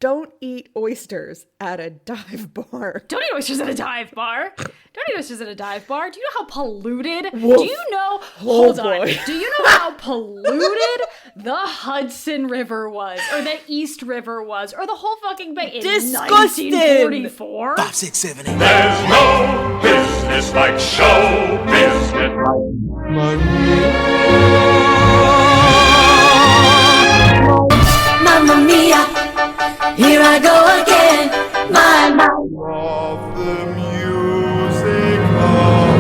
don't eat oysters at a dive bar. Don't eat oysters at a dive bar. Don't eat oysters at a dive bar. Do you know how polluted? Woof. Do you know? Oh, Hold on. Do you know how polluted the Hudson River was, or the East River was, or the whole fucking bay in Disgusting. 1944? 5, 6, 7, 8. There's no business like show business. Mamma mia, here I go again. My Of the music of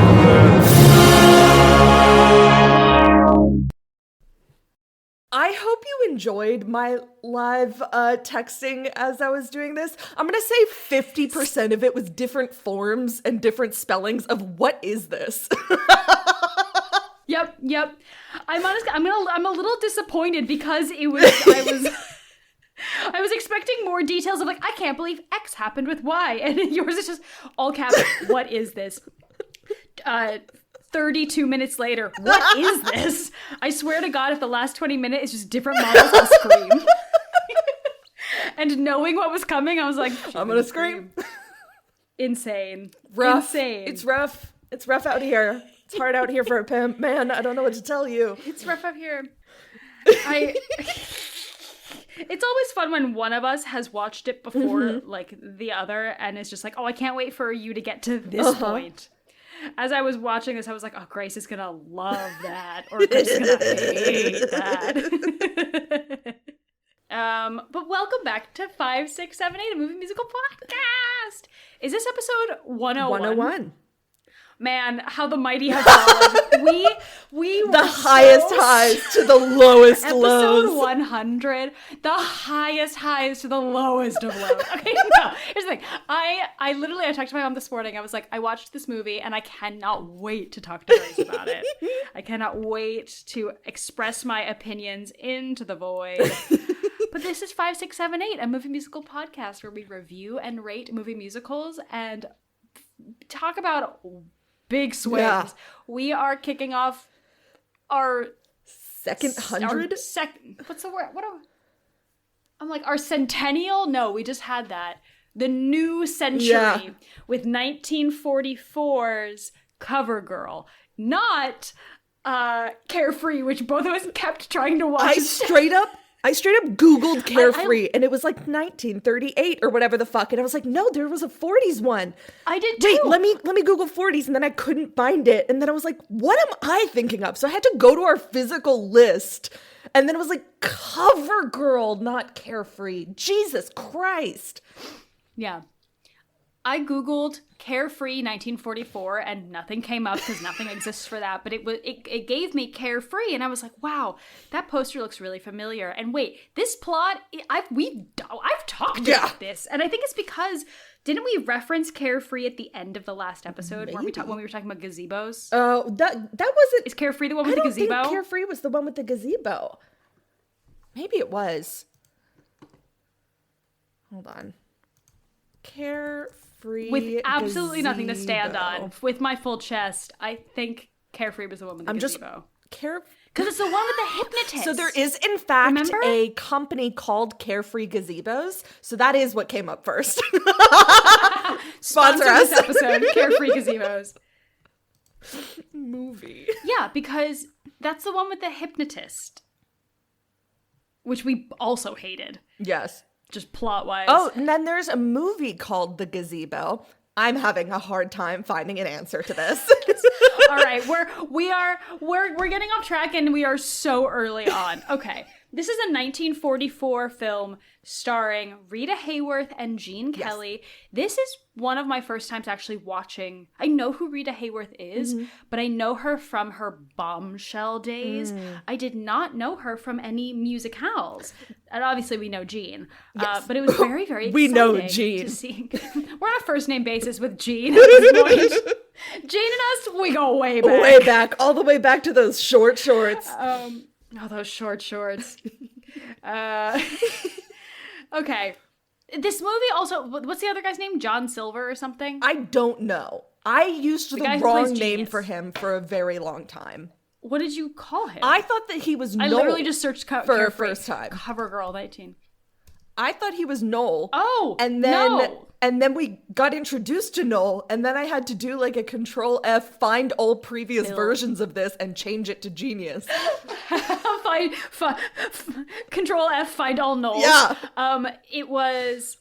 I hope you enjoyed my live texting as I was doing this. I'm going to say 50% of it was different forms and different spellings of what is this? Yep. I'm a little disappointed because I was expecting more details of like, I can't believe X happened with Y, and yours is just all caps. What is this? 32 minutes later, what is this? I swear to God, if the last 20 minutes is just different models will scream. And knowing what was coming, I was like, I'm going to scream. Insane. Rough. Insane. It's rough. It's rough out here. It's hard out here for a pimp. Man, I don't know what to tell you. It's rough out here. It's always fun when one of us has watched it before, like, the other, and it's just like, oh, I can't wait for you to get to this point. As I was watching this, I was like, oh, Grace is gonna love that, or Grace is gonna hate that. But welcome back to 5, 6, 7, 8, a movie musical podcast. Is this episode 101? 101. Man, how the mighty have fallen. We were the highest highs to the lowest lows. Episode 100, the highest highs to the lowest of lows. Okay, no, here's the thing. I literally talked to my mom this morning. I was like, I watched this movie and I cannot wait to talk to Grace about it. I cannot wait to express my opinions into the void. But this is 5, 6, 7, 8, a movie musical podcast where we review and rate movie musicals and talk about big swings. Yeah. We are kicking off our second hundred. What's the word? I'm like our centennial. No, we just had that. The new century with 1944's Cover not Carefree, which both of us kept trying to watch. I straight up Googled Carefree, and it was like 1938 or whatever the fuck. And I was like, no, there was a 40s one. I did too. Wait, let me Google 40s, and then I couldn't find it. And then I was like, what am I thinking of? So I had to go to our physical list. And then it was like, CoverGirl, not Carefree. Jesus Christ. Yeah. I Googled Carefree 1944 and nothing came up because nothing exists for that. But it gave me Carefree and I was like, wow, that poster looks really familiar. And wait, this plot, I've talked about this. And I think it's because, didn't we reference Carefree at the end of the last episode when we were talking about gazebos? Oh, that wasn't... Is Carefree the one with the gazebo? I don't think Carefree was the one with the gazebo. Maybe it was. Hold on. Carefree with absolutely gazebo. Nothing to stand on, with my full chest, I think Carefree was the one with the gazebo. Because it's the one with the hypnotist. So there is, in fact, a company called Carefree Gazebos. So that is what came up first. Sponsor us. This episode, Carefree Gazebos. Movie. Yeah, because that's the one with the hypnotist. Which we also hated. Yes. Just plot-wise. Oh, and then there's a movie called The Gazebo. I'm having a hard time finding an answer to this. All right, we're getting off track and we are so early on. Okay, this is a 1944 film starring Rita Hayworth and Gene Kelly. This is one of my first times actually watching. I know who Rita Hayworth is, but I know her from her Bombshell days. I did not know her from any musicals. And obviously we know Gene. Yes. But it was very, very exciting. We know Gene. To see. We're on a first name basis with Gene at this point. Gene and us, we go way back. Way back. All the way back to those short shorts. Those short shorts. Okay. This movie also, what's the other guy's name? John Silver or something? I don't know. I used the wrong name for him for a very long time. What did you call him? I thought that he was I literally just searched for a first time. CoverGirl 19. I thought he was Noel. Oh, and then no. and then we got introduced to Noel, and then I had to do like a Control F, find all previous versions of this, and change it to Genius. Control F, find all Knowles. Yeah. It was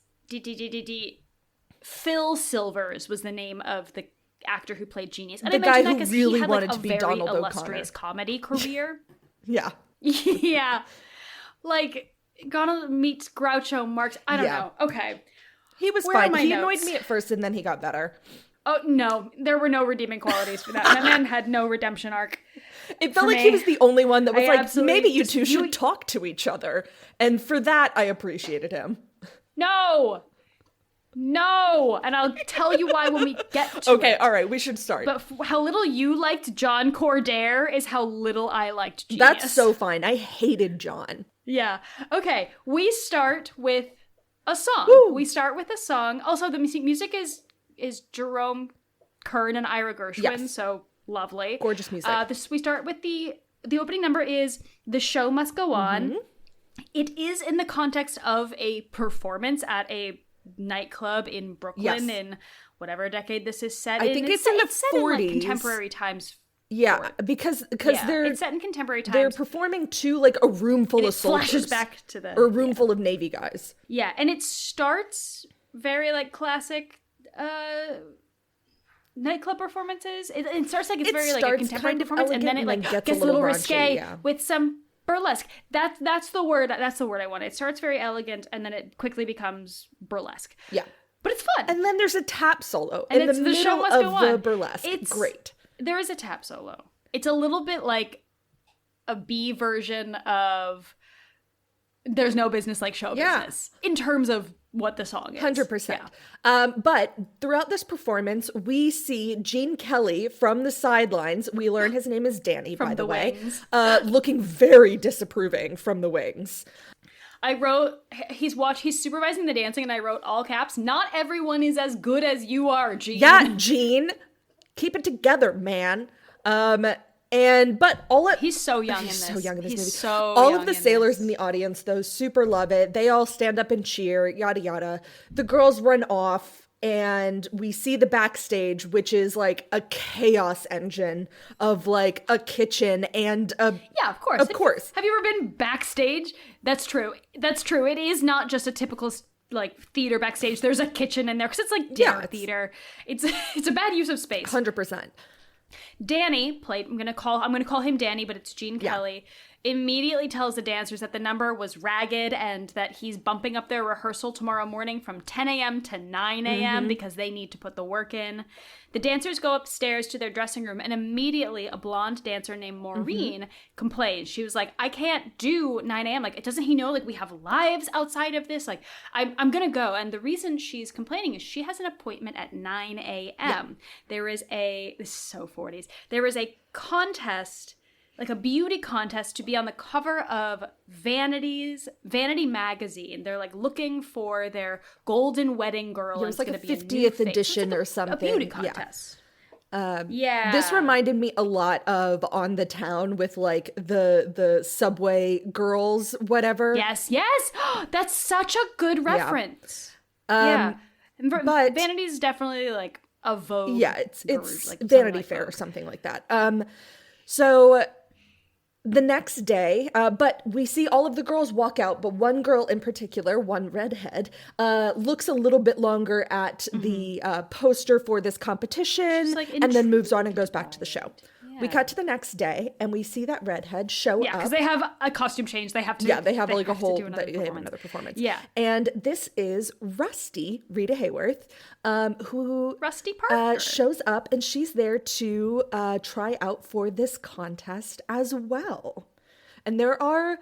Phil Silvers was the name of the actor who played Genius. And The I mentioned guy that who 'cause really he had, wanted like, to a be very Donald O'Connor. illustrious comedy career. Yeah. Yeah. Like, Donald meets Groucho Marx. I don't know. Okay. He was Where are fine. my He notes? annoyed me at first, and then he got better. Oh, no. There were no redeeming qualities for that. That man had no redemption arc. It felt For like me, he was the only one that was I like, absolutely maybe you just- two should talk to each other. And for that, I appreciated him. No. And I'll tell you why when we get to Okay, it. all right, we should start. But how little you liked John Cordair is how little I liked Genius. That's so fine. I hated John. Yeah. Okay, we start with a song. Woo. We start with a song. Also, the music is Jerome Kern and Ira Gershwin, Yes. so lovely. Gorgeous music. We start with the opening number is The Show Must Go On. Mm-hmm. It is in the context of a performance at a nightclub in Brooklyn Yes. in whatever decade this is set I in. think it's in the set in, like, 40s. contemporary times. Yeah, because Yeah, they're it's set in contemporary times. they're performing to like a room full and of it flashes soldiers. back to the Or a room full of Navy guys. Yeah, and it starts very like classic nightclub performances. It starts like it's It very like a starts contemporary kind of performance, and then it elegant like and then gets a little raunchy, risque yeah. with some burlesque. That's the word. That's the word I want. It starts very elegant, and then it quickly becomes burlesque. Yeah. But it's fun. And then there's a tap solo And in it's the The Show middle Must Go of the On. burlesque. It's great. There is a tap solo. It's a little bit like a B version of There's No Business Like Show Yeah. Business in terms of what the song is. 100%. Yeah. But throughout this performance, we see Gene Kelly from the sidelines. We learn his name is Danny, by From the the way. wings. Looking very disapproving from the wings. I wrote, he's supervising the dancing, and I wrote all caps, not everyone is as good as you are, Gene. Yeah, Gene, keep it together, man. But He's so young in this. so young in this He's movie. so All young of the in sailors this. in the audience, though, super love it. They all stand up and cheer, yada yada. The girls run off, and we see the backstage, which is like a chaos engine of like a kitchen and a Yeah, of course. Of course. Have you ever been backstage? That's true. It is not just a typical like theater backstage. There's a kitchen in there because it's like dinner it's- theater. It's a bad use of space. 100%. Danny played. I'm gonna call him Danny, but it's Gene Kelly. Immediately tells the dancers that the number was ragged and that he's bumping up their rehearsal tomorrow morning from 10 a.m. to 9 a.m. because they need to put the work in. The dancers go upstairs to their dressing room, and immediately a blonde dancer named Maureen complains. She was like, I can't do 9 a.m. Like, doesn't he know, like, we have lives outside of this? Like, I'm gonna go. And the reason she's complaining is she has an appointment at 9 a.m. There is this is so 40s. There is a contest, like a beauty contest, to be on the cover of Vanity magazine. They're like looking for their golden wedding girl. Yeah, it was and like it's a gonna be new 50th face. edition It's or like something. A beauty Yeah. contest. This reminded me a lot of On the Town with like the subway girls, whatever. Yes. That's such a good reference. And but- Vanity's definitely like a Vogue. Yeah, it's like Vanity like Fair or Vogue. something like that. So the next day, but we see all of the girls walk out, but one girl in particular, one redhead, looks a little bit longer at the poster for this competition, She's, like, and then moves on and goes back to the show. We cut to the next day, and we see that redhead show Yeah, up. because they have a costume change. They have to. Yeah, they have like a to whole. do another They have performance. another performance. Yeah. And this is Rusty, Rita Hayworth, who Rusty Parker. shows up, and she's there to try out for this contest as well. And there are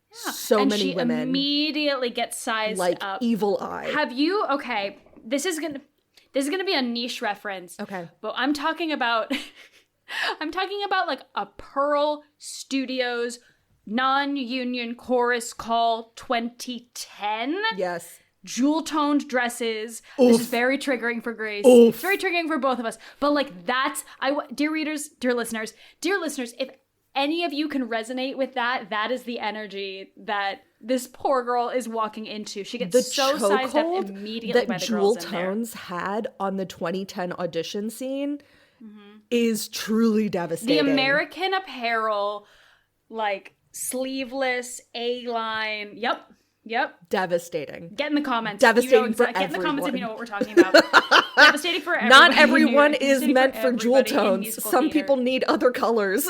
so and many she women immediately gets sized like up. evil eye. Have you? Okay, this is gonna be a niche reference. Okay. but I'm talking about. I'm talking about like a Pearl Studios non-union chorus call 2010. Yes. Jewel-toned dresses. This is very triggering for Grace. Oof. It's very triggering for both of us. But like dear readers, dear listeners, if any of you can resonate with that, that is the energy that this poor girl is walking into. She gets The so sized up chokehold immediately by that the Jewel girls in there. Tones had on the 2010 audition scene is truly devastating. The American Apparel, like sleeveless A-line. Yep. Devastating. Get in the comments. Devastating for Get in the comments if you everyone. know what we're talking about. Devastating for everyone. Not everyone is Devastating meant for Jewel everybody in Tones. musical Some theater. people need other colors.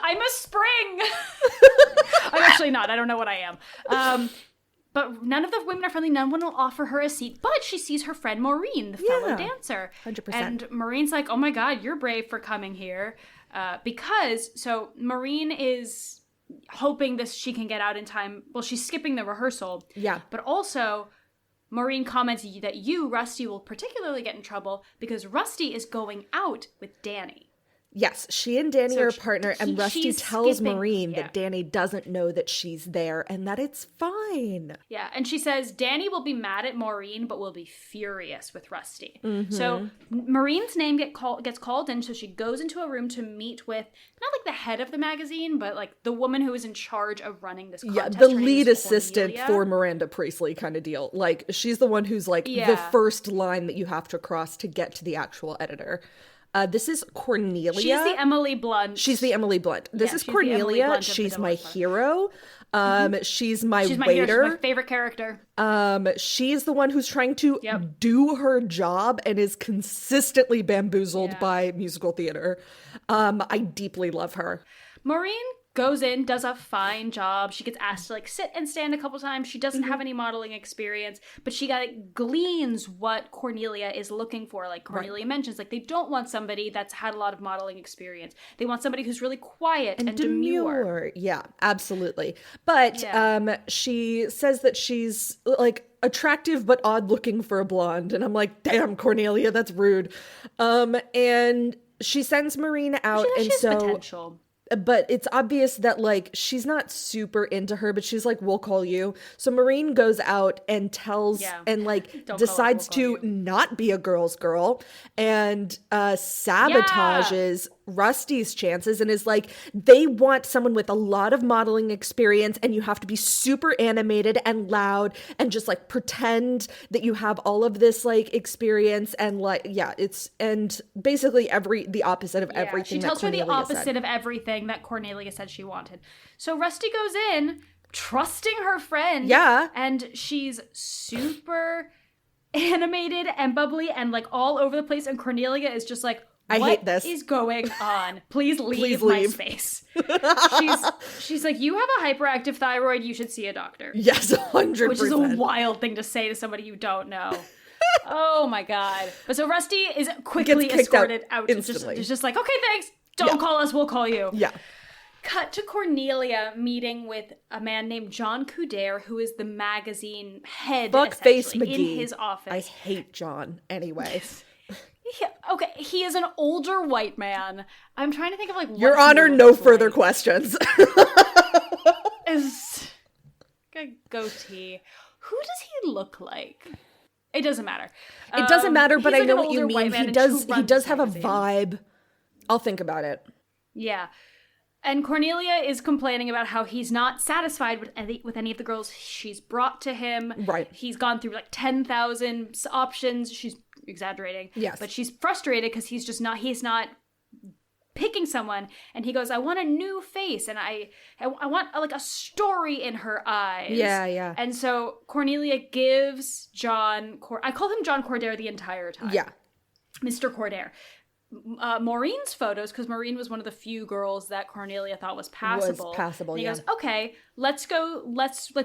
I'm a spring. I'm actually not. I don't know what I am. But none of the women are friendly. None will offer her a seat. But she sees her friend Maureen, the fellow dancer. 100%. And Maureen's like, oh my God, you're brave for coming here. So Maureen is hoping she can get out in time. Well, she's skipping the rehearsal. Yeah. But also, Maureen comments that you, Rusty, will particularly get in trouble because Rusty is going out with Danny. Yes, she and Danny So are a partner, and Rusty she's tells skipping- Maureen yeah. that Danny doesn't know that she's there and that it's fine. Yeah, and she says Danny will be mad at Maureen, but will be furious with Rusty. So Maureen's name gets called in, so she goes into a room to meet with, not like the head of the magazine, but like the woman who is in charge of running this contest. Yeah, the Her name lead is assistant Cornelia. for Miranda Priestley kind of deal. Like, she's the one who's like the Yeah. first line that you have to cross to get to the actual editor. This is Cornelia. She's the Emily Blunt. She's the Emily Blunt. This Yeah, is she's the Emily Cornelia. Blunt of the She's Devil my Wears Prada. hero. She's my She's my hero. waiter. She's my favorite character. She's the one who's trying to Yep. do her job and is consistently bamboozled Yeah. by musical theater. I deeply love her. Maureen goes in, does a fine job. She gets asked to like sit and stand a couple times. She doesn't have any modeling experience, but she gleans what Cornelia is looking for. Like Cornelia mentions, like they don't want somebody that's had a lot of modeling experience. They want somebody who's really quiet and demure. Yeah, absolutely. But Yeah. she says that she's like attractive but odd looking for a blonde, and I'm like, damn, Cornelia, that's rude. And she sends Maureen out, She and has so potential. but it's obvious that like she's not super into her, but she's like, we'll call you. So Maureen goes out and tells and like Don't call us, decides we'll to call not be a girl's girl and sabotages Rusty's chances and is like, they want someone with a lot of modeling experience and you have to be super animated and loud and just like pretend that you have all of this like experience and like it's and basically the opposite of everything. She tells that her the Cornelia opposite said. of everything that Cornelia said she wanted. So Rusty goes in, trusting her friend. Yeah. And she's super animated and bubbly and like all over the place. And Cornelia is just like, I what hate this. is going on? Please leave, Please my leave." space. she's like, you have a hyperactive thyroid. You should see a doctor. Yes, 100%. Which is a wild thing to say to somebody you don't know. Oh my God. But so Rusty is quickly Gets kicked out escorted out. instantly. It's just like, okay, thanks. Don't call us. We'll call you. Yeah. Cut to Cornelia meeting with a man named John Couder, who is the magazine head Fuckface essentially, McGee. in his office. I hate John anyway. He is an older white man. I'm trying to think of like what Your he Honor, no looks further like. questions. Is a goatee. Who does he look like? It doesn't matter. It doesn't matter, but he's I like know an what you older white mean. man He and does who he runs does this have a magazine. vibe. I'll think about it. Yeah. And Cornelia is complaining about how he's not satisfied with any of the girls she's brought to him. Right. He's gone through like 10,000 options. She's exaggerating. Yes. But she's frustrated because he's not picking someone. And he goes, I want a new face. And I want like a story in her eyes. Yeah. And so Cornelia gives I call him John Cordair the entire time. Yeah. Mr. Cordair. Maureen's photos, because Maureen was one of the few girls that Cornelia thought was passable. And he goes, okay, let's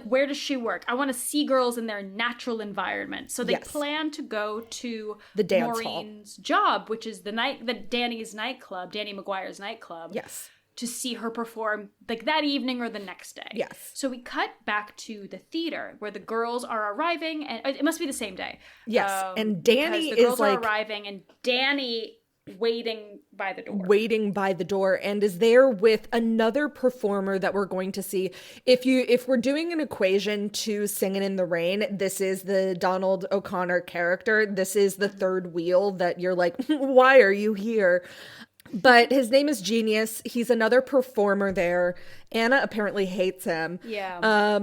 where does she work? I want to see girls in their natural environment. So they plan to go to The dance hall. Maureen's job, which is Danny's nightclub, Danny McGuire's nightclub. Yes. To see her perform like that evening or the next day. Yes. So we cut back to the theater where the girls are arriving, and it must be the same day. Yes. And Danny because the girls is are like arriving, and Danny waiting by the door and is there with another performer that we're going to see. If we're doing an equation to Singin' in the Rain, this is the Donald O'Connor character. This is the third wheel that you're like, why are you here? But his name is Genius. He's another performer there. Anna apparently hates him. Yeah.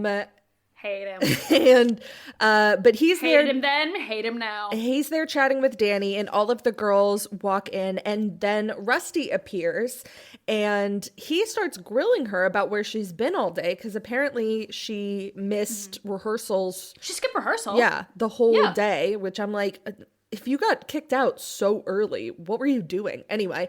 Hate him. And but he's there. Hated him then, hate him now. He's there chatting with Danny, and all of the girls walk in, and then Rusty appears, and he starts grilling her about where she's been all day, because apparently she missed rehearsals. She skipped rehearsal. Yeah, the whole day, which I'm like, if you got kicked out so early, what were you doing? Anyway,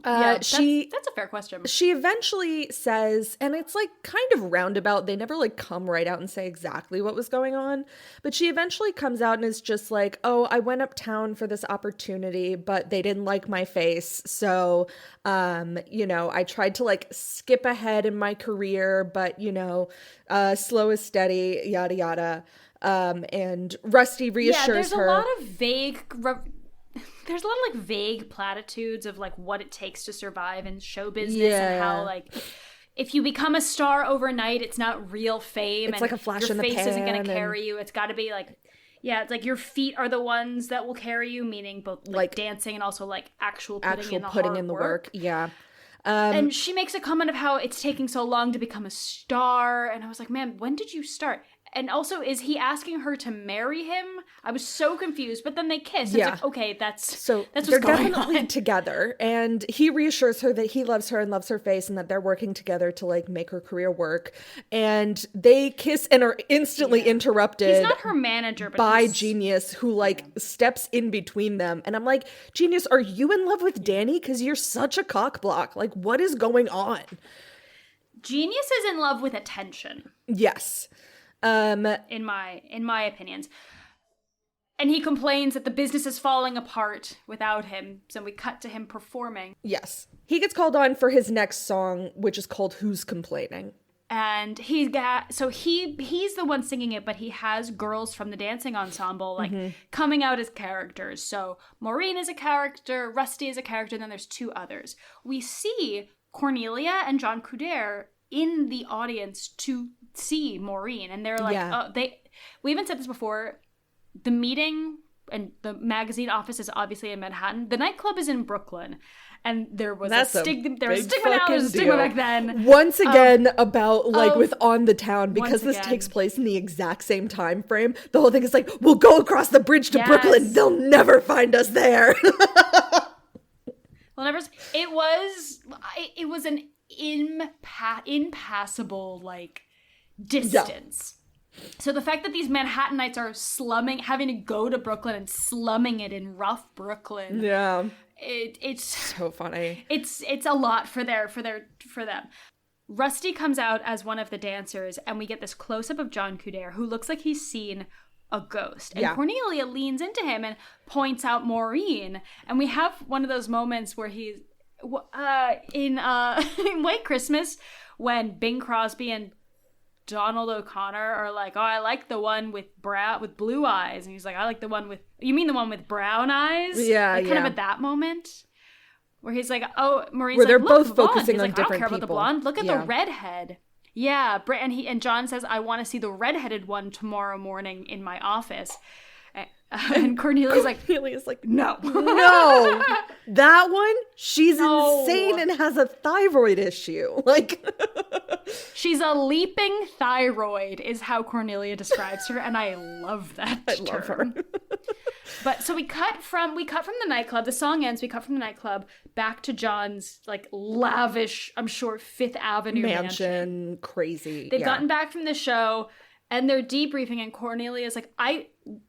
that's a fair question. She eventually says, and it's like kind of roundabout, they never like come right out and say exactly what was going on, but she eventually comes out and is just like, oh, I went uptown for this opportunity, but they didn't like my face, so I tried to like skip ahead in my career, but slow is steady, yada yada. And Rusty reassures her. There's a lot of vague platitudes of like what it takes to survive in show business and how like if you become a star overnight, it's not real fame. It's like a flash in the pan. Your face isn't going to carry you. It's got to be like, it's like your feet are the ones that will carry you, meaning both like dancing and also like actual putting in the work. Yeah. And she makes a comment of how it's taking so long to become a star. And I was like, man, when did you start? And also, is he asking her to marry him? I was so confused. But then they kiss. Yeah. It's like, okay, that's what's they're going definitely on. together. And he reassures her that he loves her and loves her face and that they're working together to like make her career work. And they kiss and are instantly interrupted. He's not her manager, but by Genius, who like steps in between them. And I'm like, Genius, are you in love with Danny? Because you're such a cock block. Like, what is going on? Genius is in love with attention. Yes. In my opinions. And he complains that the business is falling apart without him. So we cut to him performing. Yes. He gets called on for his next song, which is called Who's Complaining? And he's the one singing it, but he has girls from the dancing ensemble like coming out as characters. So Maureen is a character, Rusty is a character, and then there's two others. We see Cornelia and John Couder in the audience to see Maureen, and they're like, we even said this before, the meeting and the magazine office is obviously in Manhattan. The nightclub is in Brooklyn, and there was a stigma back then. Once again, about like with On the Town, because this takes place in the exact same time frame. The whole thing is like, we'll go across the bridge to Brooklyn. They'll never find us there. It was an impassable like distance. So the fact that these Manhattanites are having to go to Brooklyn and slumming it in rough Brooklyn. Yeah. It's so funny. It's a lot for them. Rusty comes out as one of the dancers, and we get this close up of John Couder, who looks like he's seen a ghost. And Cornelia leans into him and points out Maureen. And we have one of those moments where he's in White Christmas, when Bing Crosby and Donald O'Connor are like, oh, I like the one with blue eyes, and he's like, I like the one with, you mean the one with brown eyes? Kind of at that moment where he's like, oh, Maureen's where they're like, both focusing on like, different I don't care people. about the blonde. Look at the redhead. Yeah, and John says, I want to see the redheaded one tomorrow morning in my office. And Cornelia's like, no. No. That one, she's insane and has a thyroid issue. Like, she's a leaping thyroid is how Cornelia describes her, and I love that term. I love her. But so we cut from the nightclub. The song ends. We cut from the nightclub back to John's like lavish, I'm sure, Fifth Avenue mansion. Crazy. They've gotten back from the show, and they're debriefing. And Cornelia's like,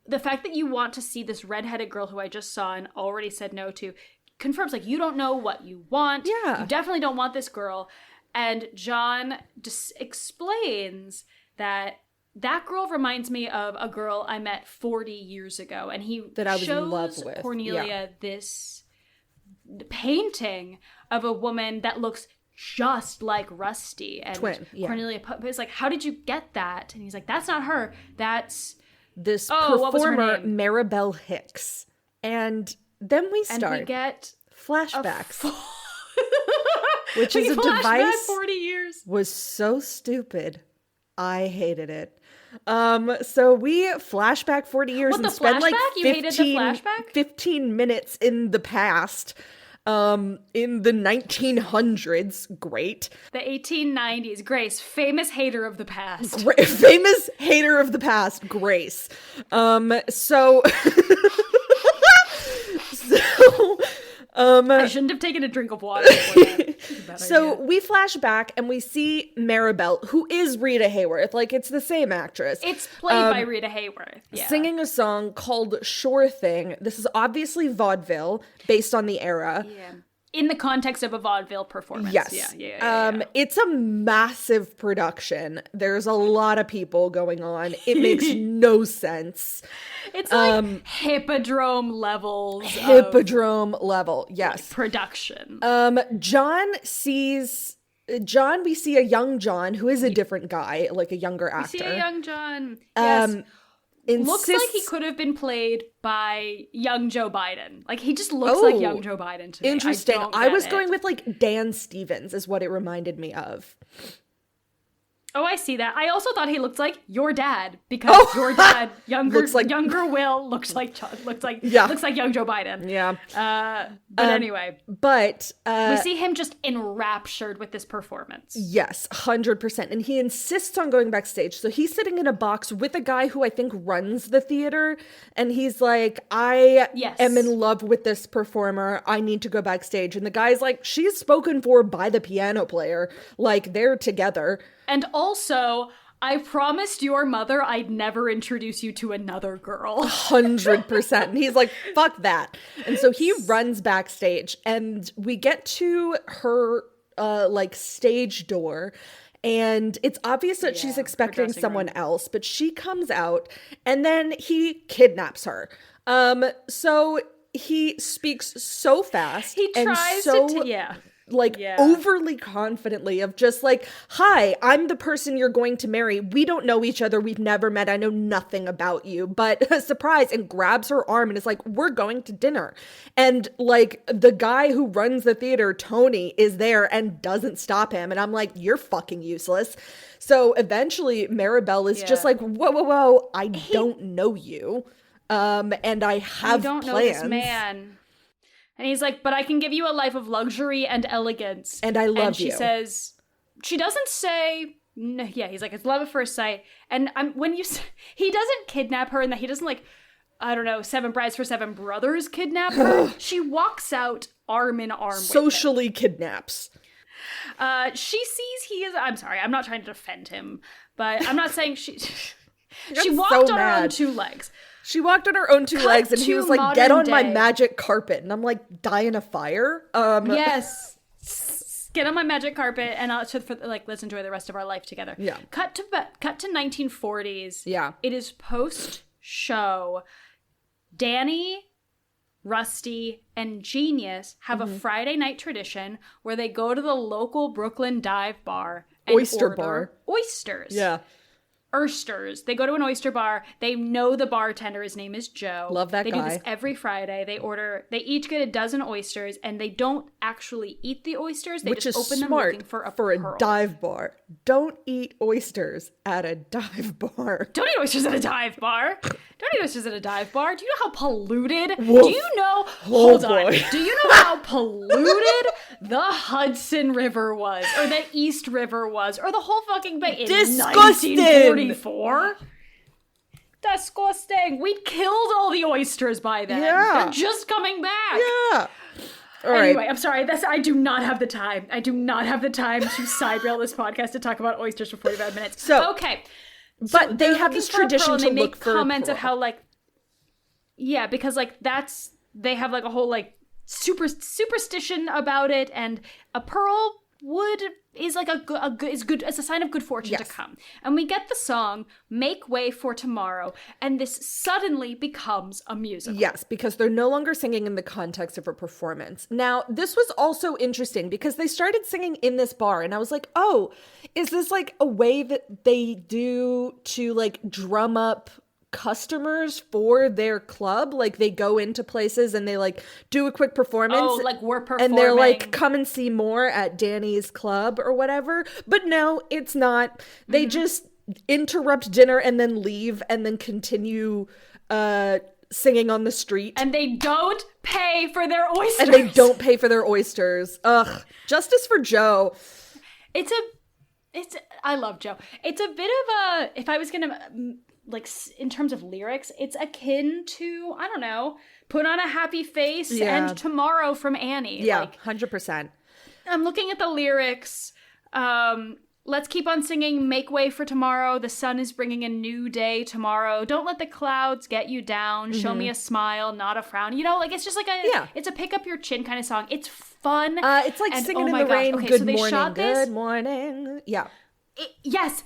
the fact that you want to see this redheaded girl who I just saw and already said no to confirms like you don't know what you want. Yeah. You definitely don't want this girl. And John explains that girl reminds me of a girl I met 40 years ago. And that I was in love with. Cornelia this painting of a woman that looks just like Rusty. And twin. Yeah. Cornelia was like, how did you get that? And he's like, that's not her. That's this performer, Maribel Hicks. And then we get flashbacks. Which is a device 40 years. Was so stupid. I hated it. So we flashback 40 years What, and the spend like flashback? You hated the flashback? 15 minutes in the past. In the 1900s. Great. The 1890s. Grace, famous hater of the past. Famous hater of the past, Grace. So I shouldn't have taken a drink of water before that. So we flash back and we see Maribel, who is Rita Hayworth. Like, it's the same actress. It's played by Rita Hayworth. Yeah. Singing a song called Sure Thing. This is obviously vaudeville based on the era. Yeah. In the context of a vaudeville performance. Yes. Yeah. It's a massive production. There's a lot of people going on. It makes no sense. It's like hippodrome levels. Hippodrome level, yes. Production. We see a young John who is a different guy, like a younger actor. We see a young John. Yes. Looks like he Insists- could have been played by young Joe Biden. Like, he just looks like young Joe Biden to me. Interesting. I was going with like Dan Stevens is what it reminded me of. Oh, I see that. I also thought he looked like your dad because your dad, younger Will, looks like young Joe Biden. Yeah. But anyway, But we see him just enraptured with this performance. yes, 100%. And he insists on going backstage. So he's sitting in a box with a guy who I think runs the theater. And he's like, I am in love with this performer. I need to go backstage. And the guy's like, she's spoken for by the piano player. Like, they're together. And also, I promised your mother I'd never introduce you to another girl. 100%. And he's like, fuck that. And so he runs backstage and we get to her like stage door. And it's obvious that she's expecting someone else, but she comes out and then he kidnaps her. So he speaks so fast. He tries overly confidently of just like, hi, I'm the person you're going to marry. We don't know each other. We've never met. I know nothing about you, but surprise, and grabs her arm and is like, we're going to dinner. And like the guy who runs the theater, Tony, is there and doesn't stop him. And I'm like, you're fucking useless. So eventually Maribel is just like, whoa, I don't know you. And I have don't plans. know this man. And he's like, but I can give you a life of luxury and elegance. And I love and she you. says, she doesn't say, no, yeah, he's like, it's love at first sight. And he doesn't kidnap her and that he doesn't like, I don't know, 7 Brides for 7 Brothers kidnap her. She walks out arm in arm Socially kidnaps. She sees he is, I'm sorry, I'm not trying to defend him, but I'm not saying she walked on her own 2 legs. She walked on her own 2 legs and he was like, get on my magic carpet. And I'm like, die in a fire? Yes. Get on my magic carpet and let's enjoy the rest of our life together. Yeah. Cut to 1940s. Yeah. It is post-show. Danny, Rusty, and Genius have a Friday night tradition where they go to the local Brooklyn dive bar and Oyster order bar. oysters. Yeah. Oysters. They go to an oyster bar. They know the bartender. His name is Joe. Love that guy. They do guy. this every Friday. They each get a dozen oysters, and they don't actually eat the oysters. They Which just is open them smart looking for a for pearl. a dive bar. Don't eat oysters at a dive bar. Don't eat oysters at a dive bar. Don't eat oysters at a dive bar. Do you know how polluted? Woof. Do you know? Oh, Hold on. boy. Do you know how polluted the Hudson River was, or the East River was, or the whole fucking bay in Disgusting. 1944? Disgusting. We killed all the oysters by then. Yeah. They're just coming back. Yeah. All right. Anyway, I'm sorry. I do not have the time. I do not have the time to side rail this podcast to talk about oysters for 45 minutes. So, okay. But they have looking this for a pearl, tradition and to they look make for comments a of pearl. how because they have like a whole like superstition about it, and a pearl is like it's a sign of good fortune to come. And we get the song "Make Way for Tomorrow," and this suddenly becomes a musical. Yes, because they're no longer singing in the context of a performance. Now, this was also interesting because they started singing in this bar and I was like, oh, is this like a way that they do to like drum up customers for their club? Like they go into places and they like do a quick performance. Oh, like we're performing. And they're like, come and see more at Danny's club or whatever. But no, it's not. They just interrupt dinner and then leave and then continue singing on the street. And they don't pay for their oysters. And they don't pay for their oysters. Ugh. Justice for Joe. I love Joe. It's a bit of a, if I was going to, like, in terms of lyrics, it's akin to, I don't know, Put on a Happy Face and Tomorrow from Annie. Yeah, like, 100%. I'm looking at the lyrics. Let's keep on singing Make Way for Tomorrow. The sun is bringing a new day tomorrow. Don't let the clouds get you down. Show me a smile, not a frown. You know, like, it's just like it's a pick up your chin kind of song. It's fun. It's like Singing in the Rain. Okay, good so they morning. shot this. Good morning. Yeah. Yes.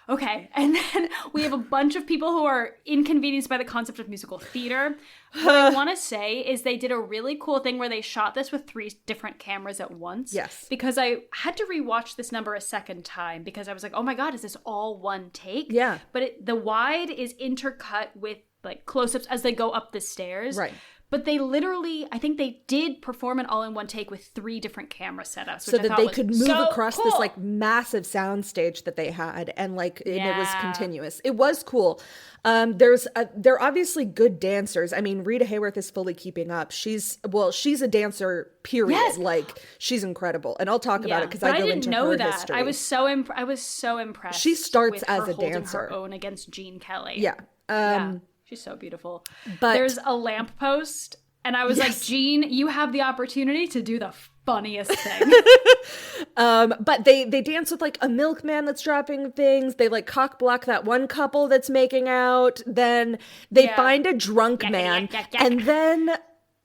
Okay, and then we have a bunch of people who are inconvenienced by the concept of musical theater. What I want to say is they did a really cool thing where they shot this with 3 different cameras at once. Yes. Because I had to rewatch this number a second time because I was like, oh my God, is this all one take? Yeah. But the wide is intercut with like close-ups as they go up the stairs. Right. But they literally, I think they did perform it all in one take with 3 different camera settups. So that they could move so across cool. this like massive sound stage that they had, and like and it was continuous. It was cool. They're obviously good dancers. I mean, Rita Hayworth is fully keeping up. She's a dancer, period. Yes. Like, she's incredible. And I'll talk about it because I go into her history. I was so impressed. She starts with as her a holding dancer. her own against Gene Kelly. Yeah. She's so beautiful. But there's a lamppost, and I was like, Gene, you have the opportunity to do the funniest thing. But they dance with like a milkman that's dropping things. They like cock block that one couple that's making out. Then they find a drunk man. And then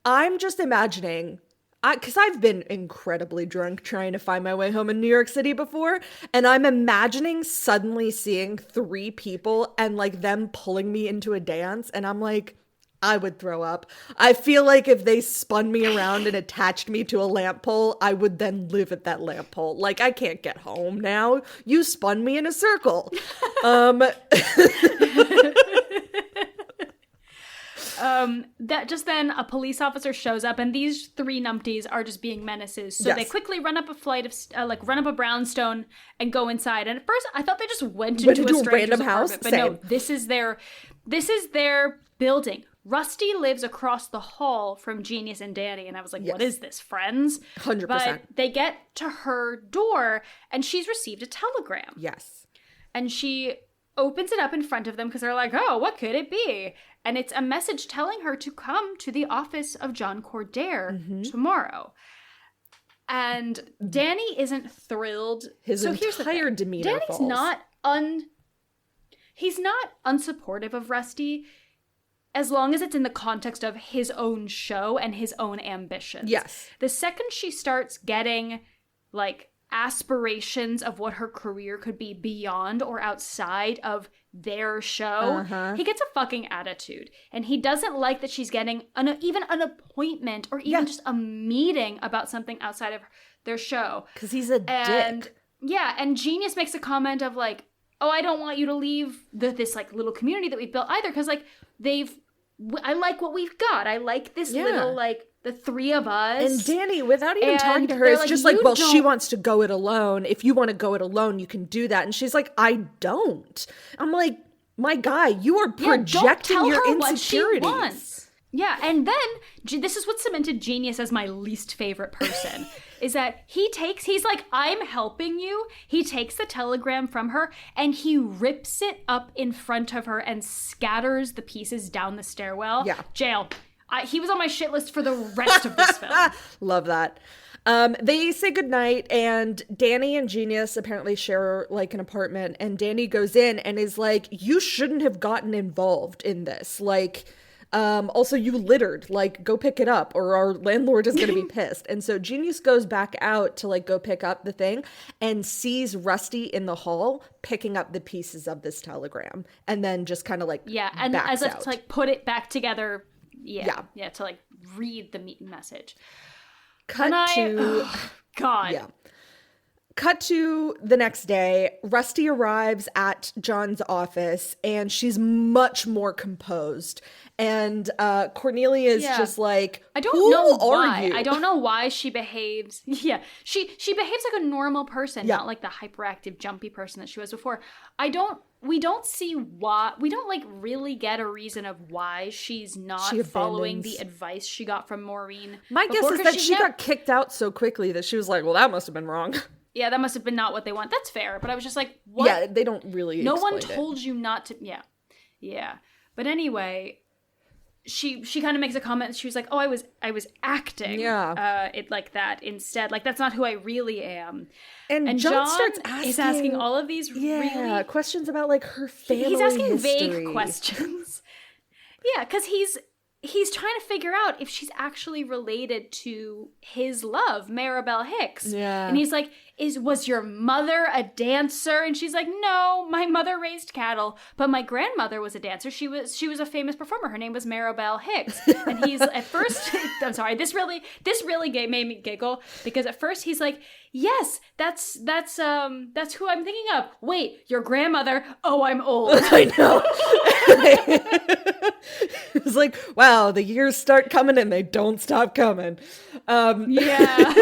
I'm just imagining, because I've been incredibly drunk trying to find my way home in New York City before, and I'm imagining suddenly seeing 3 people and like them pulling me into a dance, and I'm like, I would throw up. I feel like if they spun me around and attached me to a lamp pole, I would then live at that lamp pole. Like, I can't get home now. You spun me in a circle. That just then a police officer shows up, and these 3 numpties are just being menaces. So they quickly run up a flight of run up a brownstone and go inside. And at first, I thought they just went into a random house. But no, this is their building. Rusty lives across the hall from Genius and Danny, and I was like, what is this, friends? 100%. But they get to her door, and she's received a telegram. Yes. And she opens it up in front of them because they're like, oh, what could it be? And it's a message telling her to come to the office of John Cordair tomorrow. And Danny isn't thrilled. His entire demeanor Danny's falls. He's not unsupportive of Rusty as long as it's in the context of his own show and his own ambitions. Yes. The second she starts getting, like, aspirations of what her career could be beyond or outside of their show, he gets a fucking attitude. And he doesn't like that she's getting even an appointment or even just a meeting about something outside of their show. Because he's a dick. Yeah, and Genius makes a comment of like, oh, I don't want you to leave this like little community that we've built either, because like I like what we've got. I like this little like the 3 of us. And Danny, without even talking to her, is just like, well, she wants to go it alone. If you want to go it alone, you can do that. And she's like, I don't. I'm like, my guy, you are projecting your insecurities. What she wants. Yeah, and then this is what cemented Genius as my least favorite person. Is that he's like, I'm helping you. He takes the telegram from her and he rips it up in front of her and scatters the pieces down the stairwell. Yeah. Jail. He was on my shit list for the rest of this film. Love that. They say goodnight, and Danny and Genius apparently share like an apartment, and Danny goes in and is like, you shouldn't have gotten involved in this. Like, also you littered, like go pick it up or our landlord is going to be pissed. And so Genius goes back out to like go pick up the thing and sees Rusty in the hall picking up the pieces of this telegram, and then just kind of like, and as if out. to like put it back together. Yeah, to like read the message. Cut cut to the next day. Rusty arrives at John's office, and she's much more composed. And Cornelia is just like, I don't know why. You? I don't know why she behaves. Yeah, she behaves like a normal person, not like the hyperactive, jumpy person that she was before. We don't see why. We don't like really get a reason of why she's not following the advice she got from Maureen. My guess is that she got kicked out so quickly that she was like, well, that must have been wrong. Yeah, that must have been not what they want. That's fair. But I was just like, what? Yeah, they don't really No one told you not to. Yeah. Yeah. But anyway, she kind of makes a comment. She was like, oh, I was acting. Yeah. It like that instead. Like, that's not who I really am. And John starts asking all of these really questions about like her family He's asking history. vague questions. Yeah, because he's trying to figure out if she's actually related to his love, Maribel Hicks. Yeah. And he's like, was your mother a dancer? And she's like, no, my mother raised cattle, but my grandmother was a dancer. She was a famous performer. Her name was Maribel Hicks. And he's at first, I'm sorry, this really made me giggle, because at first he's like, yes, that's who I'm thinking of. Wait, your grandmother? Oh, I'm old. I know. It's like, wow, the years start coming and they don't stop coming. Yeah.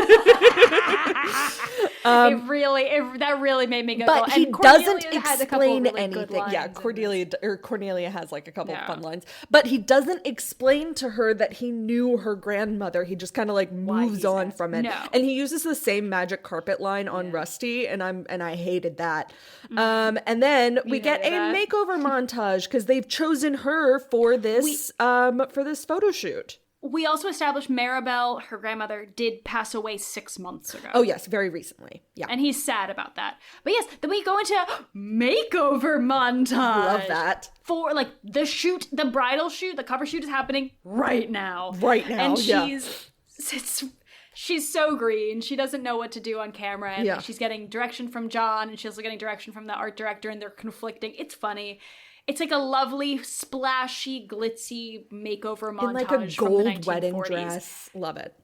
That really made me go. But he doesn't explain really anything. Yeah, Cornelia has like a couple of fun lines, but he doesn't explain to her that he knew her grandmother. He just kind of like moves on from it, and he uses the same magic carpet line on Rusty, and I hated that. And then we get a makeover montage because they've chosen her for this photo shoot. We also established Maribel, her grandmother, did pass away 6 months ago. Oh, yes, very recently. Yeah. And he's sad about that. But yes, then we go into makeover montage. Love that. For, like, the bridal shoot, the cover shoot is happening right now. Right now, and she's so green. She doesn't know what to do on camera. And she's getting direction from John, and she's also getting direction from the art director, and they're conflicting. It's funny. It's like a lovely, splashy, glitzy makeover montage. In like a gold from the 1940s. wedding dress. Love it.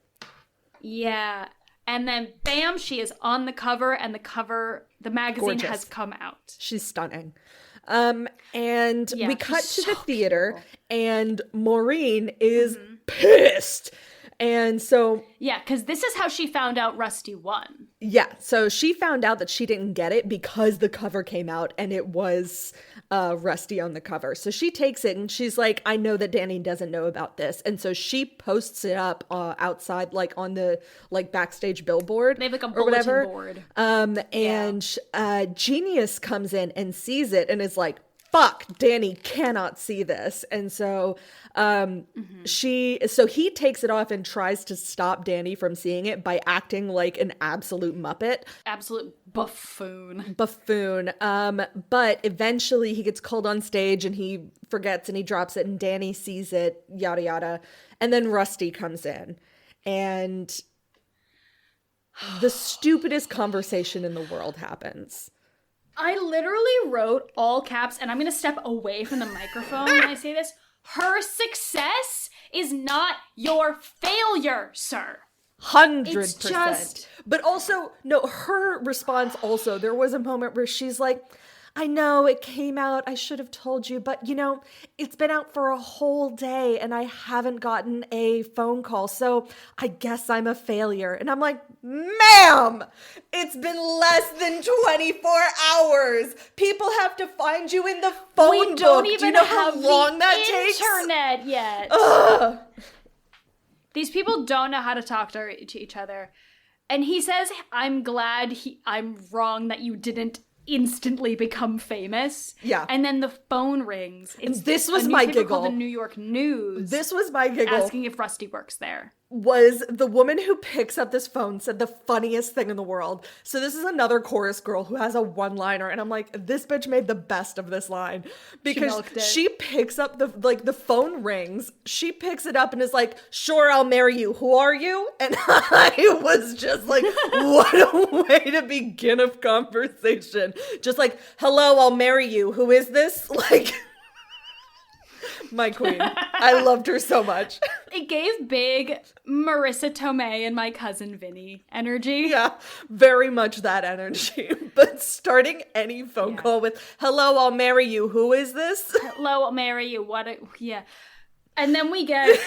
Yeah. And then, bam, she is on the cover, and the magazine has come out. She's stunning. And we cut to the theater, and Maureen is pissed. And so... Yeah, because this is how she found out Rusty won. Yeah, so she found out that she didn't get it because the cover came out, and it was... Rusty on the cover. So she takes it and she's like, I know that Danny doesn't know about this. And so she posts it up outside, like on the like backstage billboard. They have like a bulletin board. And Genius comes in and sees it and is like, fuck, Danny cannot see this. And so he takes it off and tries to stop Danny from seeing it by acting like an absolute muppet. Absolute buffoon. But eventually he gets called on stage and he forgets and he drops it and Danny sees it, yada yada. And then Rusty comes in and the stupidest conversation in the world happens. I literally wrote all caps, and I'm going to step away from the microphone when I say this. Her success is not your failure, sir. 100%. It's just... But also, no, her response also, there was a moment where she's like, I know it came out, I should have told you, but you know, it's been out for a whole day and I haven't gotten a phone call, so I guess I'm a failure. And I'm like, ma'am, it's been less than 24 hours. People have to find you in the phone book. Don't even Do you know have how long that takes? Internet yet. Ugh. These people don't know how to talk to each other. And he says, I'm glad I'm wrong that you didn't instantly become famous. Yeah. And then the phone rings. This was my giggle. Called the New York News. This was my giggle. Asking if Rusty works there. Was the woman who picks up this phone said the funniest thing in the world. So this is another chorus girl who has a one-liner and I'm like, this bitch made the best of this line because she picks up the phone rings. She picks it up and is like, sure, I'll marry you. Who are you? And I was just like, what a way to begin a conversation. Just like, hello, I'll marry you. Who is this? Like... My queen. I loved her so much. It gave big Marissa Tomei and My Cousin Vinny energy. Yeah, very much that energy. But starting any phone call with, hello, I'll marry you. Who is this? Hello, I'll marry you. Yeah. And then we get...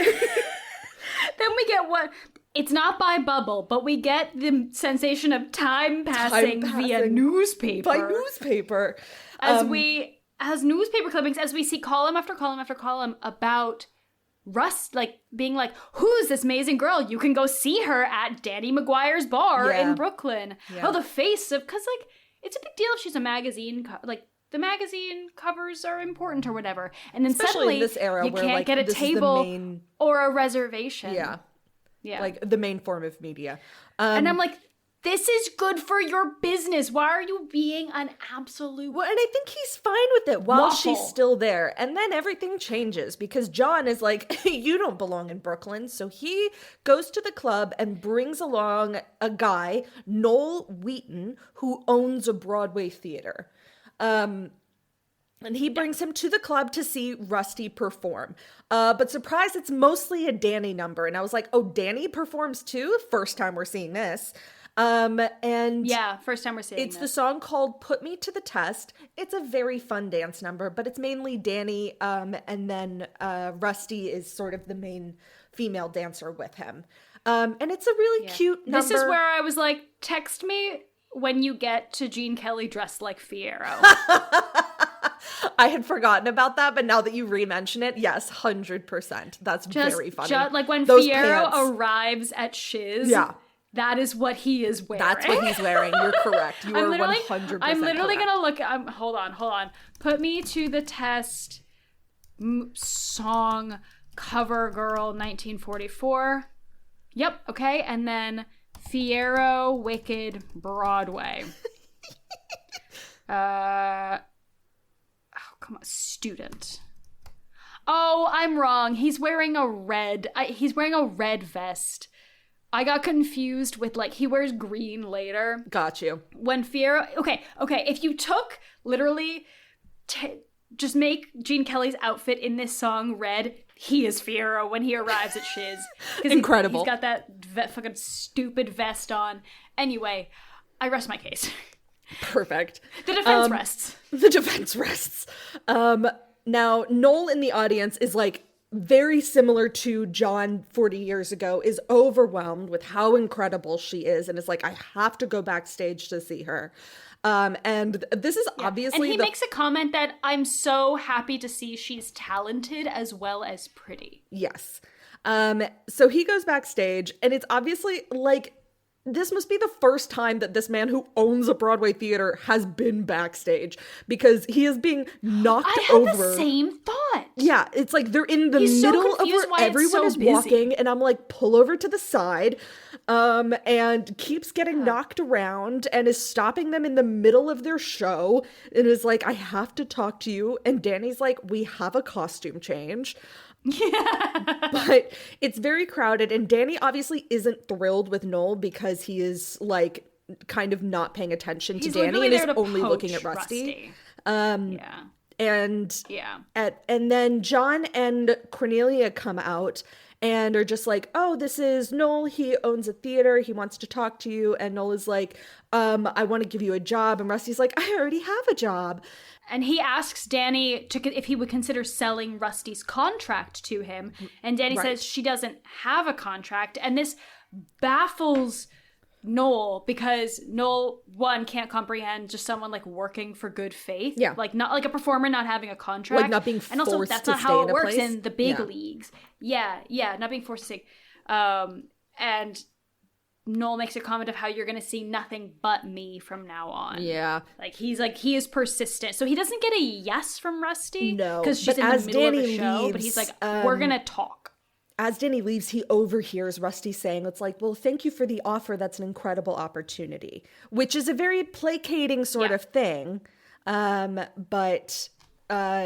what... It's not by bubble, but we get the sensation of time passing via newspaper. By newspaper. As newspaper clippings, as we see column after column after column about Russ, like, being like, who's this amazing girl? You can go see her at Danny McGuire's bar in Brooklyn. Yeah. Oh, the face of... Because, like, it's a big deal if she's a magazine... the magazine covers are important or whatever. And then Especially suddenly, in this era you where, can't like, get a this is the table main... or a reservation. Yeah. Yeah. Like, the main form of media. And I'm like, this is good for your business. Why are you being an absolute... Well, and I think he's fine with it while waffle? she's still there. And then everything changes because John is like, you don't belong in Brooklyn. So he goes to the club and brings along a guy, Noel Wheaton, who owns a Broadway theater. And he brings him to the club to see Rusty perform. But surprise, it's mostly a Danny number. And I was like, oh, Danny performs too? First time we're seeing this. And yeah, first time we're seeing it's this. the song called Put Me to the Test. It's a very fun dance number, but it's mainly Danny. And then Rusty is sort of the main female dancer with him. And it's a really cute number. This is where I was like, text me when you get to Gene Kelly dressed like Fiyero. I had forgotten about that, but now that you re-mention it, yes, 100%. That's very funny. Like when Those Fiyero pants. arrives at Shiz, that is what he is wearing. That's what he's wearing. You're correct. You are 100% I'm literally correct. going to look, hold on. Put Me to the Test song cover girl 1944. Yep, okay. And then Fiyero Wicked Broadway. Come on, student. Oh, I'm wrong. He's wearing a red vest. I got confused with, like, he wears green later. Got you. When Fiyero... Okay, if you took, literally, just make Gene Kelly's outfit in this song red, he is Fiyero when he arrives at Shiz. Incredible. He's got that fucking stupid vest on. Anyway, I rest my case. Perfect. The defense rests. The defense rests. Now, Noel in the audience is like very similar to John 40 years ago, is overwhelmed with how incredible she is and is like, I have to go backstage to see her. And this is obviously... And he makes a comment that I'm so happy to see she's talented as well as pretty. Yes. So he goes backstage and it's obviously like... This must be the first time that this man who owns a Broadway theater has been backstage because he is being knocked over. I had the same thought. Yeah, it's like they're in the He's middle so of confused where why everyone it's so is busy. walking, and I'm like, pull over to the side, and keeps getting knocked around and is stopping them in the middle of their show and is like, I have to talk to you. And Danny's like, we have a costume change. Yeah. But it's very crowded, and Danny obviously isn't thrilled with Noel because he is like kind of not paying attention to Danny and is only looking at Rusty. And then John and Cornelia come out and are just like, oh, this is Noel. He owns a theater. He wants to talk to you. And Noel is like, I want to give you a job. And Rusty's like, I already have a job. And he asks Danny if he would consider selling Rusty's contract to him. And Danny says she doesn't have a contract. And this baffles Noel because Noel, one, can't comprehend just someone like working for good faith. Yeah. Like not like a performer not having a contract. Like not being forced and also that's to not stay how in it a works place. in the big leagues. Yeah, not being forced to stay. And Noel makes a comment of how you're going to see nothing but me from now on. Yeah. He is persistent. So he doesn't get a yes from Rusty. No. Because she's in the middle of the show. Leaves, but he's like, we're going to talk. As Danny leaves, he overhears Rusty saying, it's like, well, thank you for the offer. That's an incredible opportunity. Which is a very placating sort of thing. But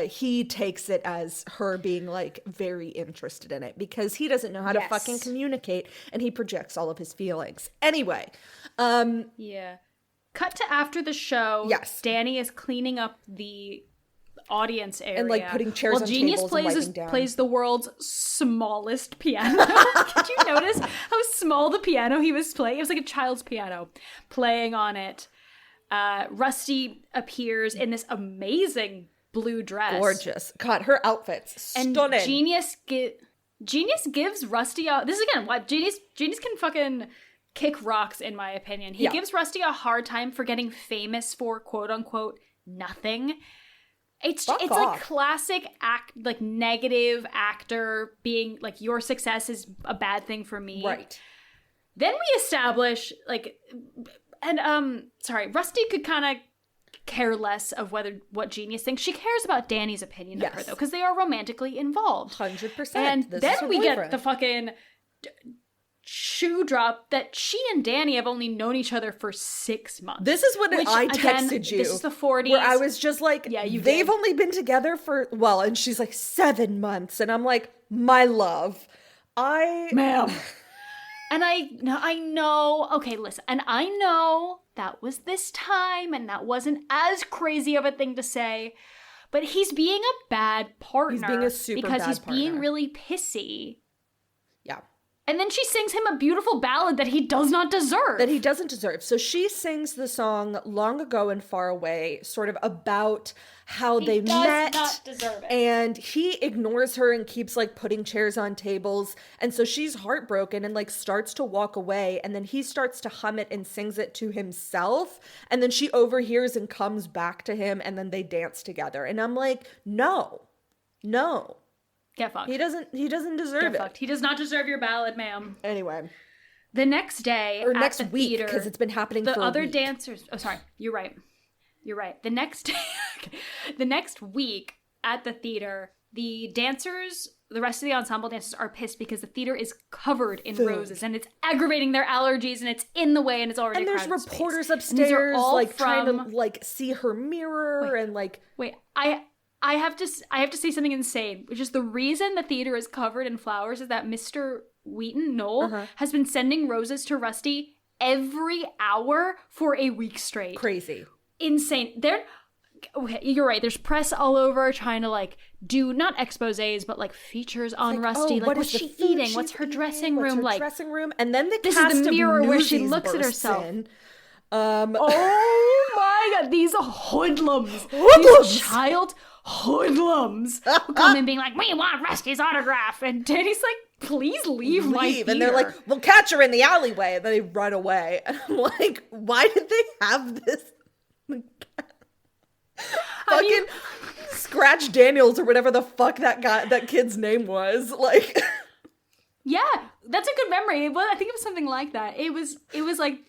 he takes it as her being like very interested in it because he doesn't know how to fucking communicate and he projects all of his feelings. Anyway. Cut to after the show. Yes. Danny is cleaning up audience area. And, like, putting chairs on Genius tables and wiping down. plays the world's smallest piano. Did you notice how small the piano he was playing? It was like a child's piano playing on it. Rusty appears in this amazing blue dress. Gorgeous. God, her outfit's And stunning. Genius gives Rusty a... This is, again, why Genius can fucking kick rocks, in my opinion. He gives Rusty a hard time for getting famous for, quote-unquote, nothing. It's like classic negative actor being, like, your success is a bad thing for me. Right. Then we establish, Rusty could kind of care less of what Genius thinks. She cares about Danny's opinion of her, though, because they are romantically involved. 100%. And this then is her we boyfriend. get the fucking shoe drop that she and Danny have only known each other for 6 months. This is when I texted again, you. This is the 40s. Where I was just like, you they've did. only been together for, and she's like 7 months. And I'm like, my love, Ma'am. And I know, okay, listen, and I know that was this time and that wasn't as crazy of a thing to say, but he's being a bad partner. He's being a super because bad he's being partner. really pissy. Yeah. And then she sings him a beautiful ballad that he does not deserve. That he doesn't deserve. So she sings the song Long Ago and Far Away, sort of about how they met. He does not deserve it. And he ignores her and keeps, like, putting chairs on tables. And so she's heartbroken and, like, starts to walk away. And then he starts to hum it and sings it to himself. And then she overhears and comes back to him. And then they dance together. And I'm like, no. Get fucked. He doesn't deserve Get it. fucked. He does not deserve your ballad, ma'am. Anyway. The next day, Or at next the week, theater, because it's been happening the for a other week. dancers. Oh, sorry, you're right. The next, the next week at the theater, the dancers, the rest of the ensemble dancers, are pissed because the theater is covered in roses and it's aggravating their allergies and it's in the way and it's already. And there's crowded reporters space. And these are upstairs, all like, trying to, from- like, see her mirror and, like... Wait, I have to say something insane, which is the reason the theater is covered in flowers is that Mr. Wheaton, Noel, has been sending roses to Rusty every hour for a week straight. Crazy. Insane. Okay, you're right. There's press all over trying to, like, do not exposés, but, like, features on Rusty. Like, what's she eating? What's her dressing room What's her like? dressing room? And then the This cast is the mirror of where she Newsies looks at bursts herself. in. Oh my god, these hoodlums. Hoodlums! These child hoodlums who come in being like, we want Rusty's autograph. And Danny's like, please leave my theater. And they're like, we'll catch her in the alleyway. And then they run away. And I'm like, why did they have this fucking Scratch Daniels or whatever the fuck that kid's name was? Like, yeah, that's a good memory. I think it was something like that. It was like,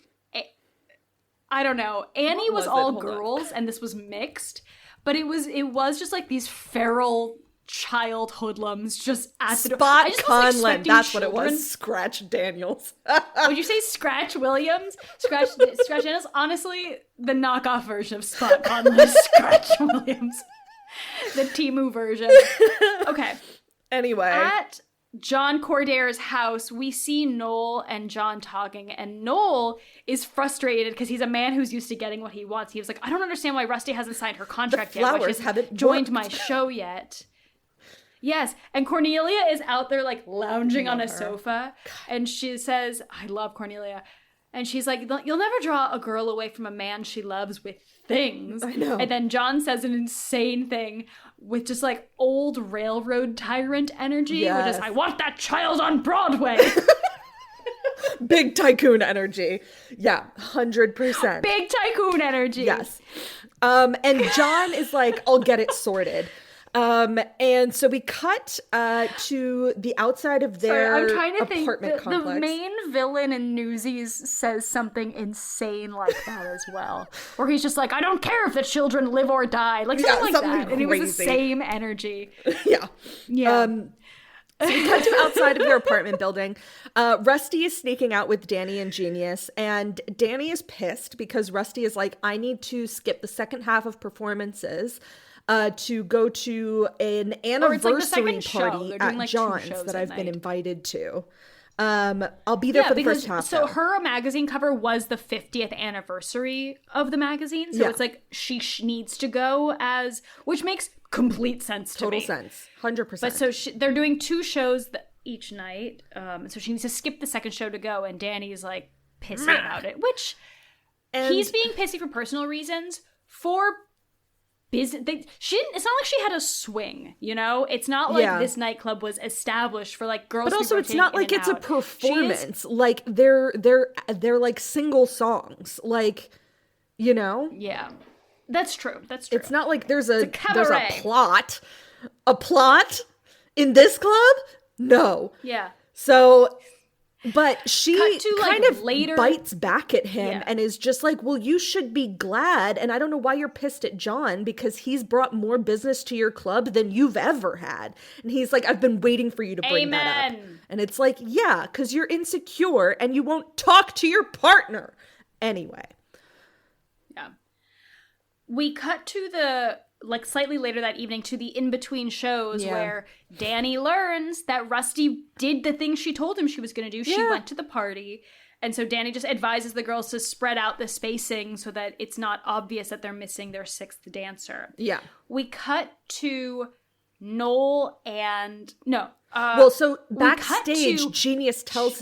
I don't know. Annie was all girls and this was mixed, but it was just like these feral child hoodlums just at the door. Spot I just Conlon, was expecting that's what it children. was. Scratch Daniels. Would you say Scratch Williams? Scratch Daniels? Honestly, the knockoff version of Spot Conlon is Scratch Williams. The Temu version. Okay. Anyway. At John Cordaire's house, we see Noel and John talking, and Noel is frustrated because he's a man who's used to getting what he wants. He was like, I don't understand why Rusty hasn't signed her contract yet. Why she flowers hasn't haven't joined worked." my show yet. Yes, and Cornelia is out there, like, lounging on a sofa, and she says, I love Cornelia. And she's like, you'll never draw a girl away from a man she loves with things. I know. And then John says an insane thing with just, like, old railroad tyrant energy. Yes. Which is, I want that child on Broadway. Big tycoon energy. Yeah, 100%. Big tycoon energy. Yes. And John is like, I'll get it sorted. And so we cut to the outside of their I'm trying to think. apartment complex. The main villain in Newsies says something insane like that as well. Where he's just like, I don't care if the children live or die. Like, something like something that. And it was the crazy. same energy. Yeah. Yeah. So we cut to outside of their apartment building. Rusty is sneaking out with Danny and Genius, and Danny is pissed because Rusty is like, I need to skip the second half of performances to go to an Or it's like the anniversary second show. party They're doing, at like, 2 John's shows that at I've been night. invited to. I'll be there for the first half. So her magazine cover was the 50th anniversary of the magazine. So it's like she needs to go as, which makes complete sense to me. Total sense. 100%. But so they're doing 2 shows each night. So she needs to skip the second show to go. And Danny's like pissy about it, which he's being pissy for personal reasons. For business, it's not like she had a swing, you know? It's not like this nightclub was established for like girls. But also it's not like it's a performance. Like they're like single songs. Like, you know? Yeah. That's true. It's not like there's a cabaret. plot. A plot in this club? No. Yeah. So but she kind of later bites back at him and is just like, well, you should be glad. And I don't know why you're pissed at John, because he's brought more business to your club than you've ever had. And he's like, I've been waiting for you to bring that up. And it's like, yeah, because you're insecure and you won't talk to your partner. Anyway. Yeah. We cut to the, like, slightly later that evening to the in-between shows where Danny learns that Rusty did the thing she told him she was going to do. She went to the party. And so Danny just advises the girls to spread out the spacing so that it's not obvious that they're missing their 6th dancer. Yeah. We cut to Noel and... so backstage, Genius tells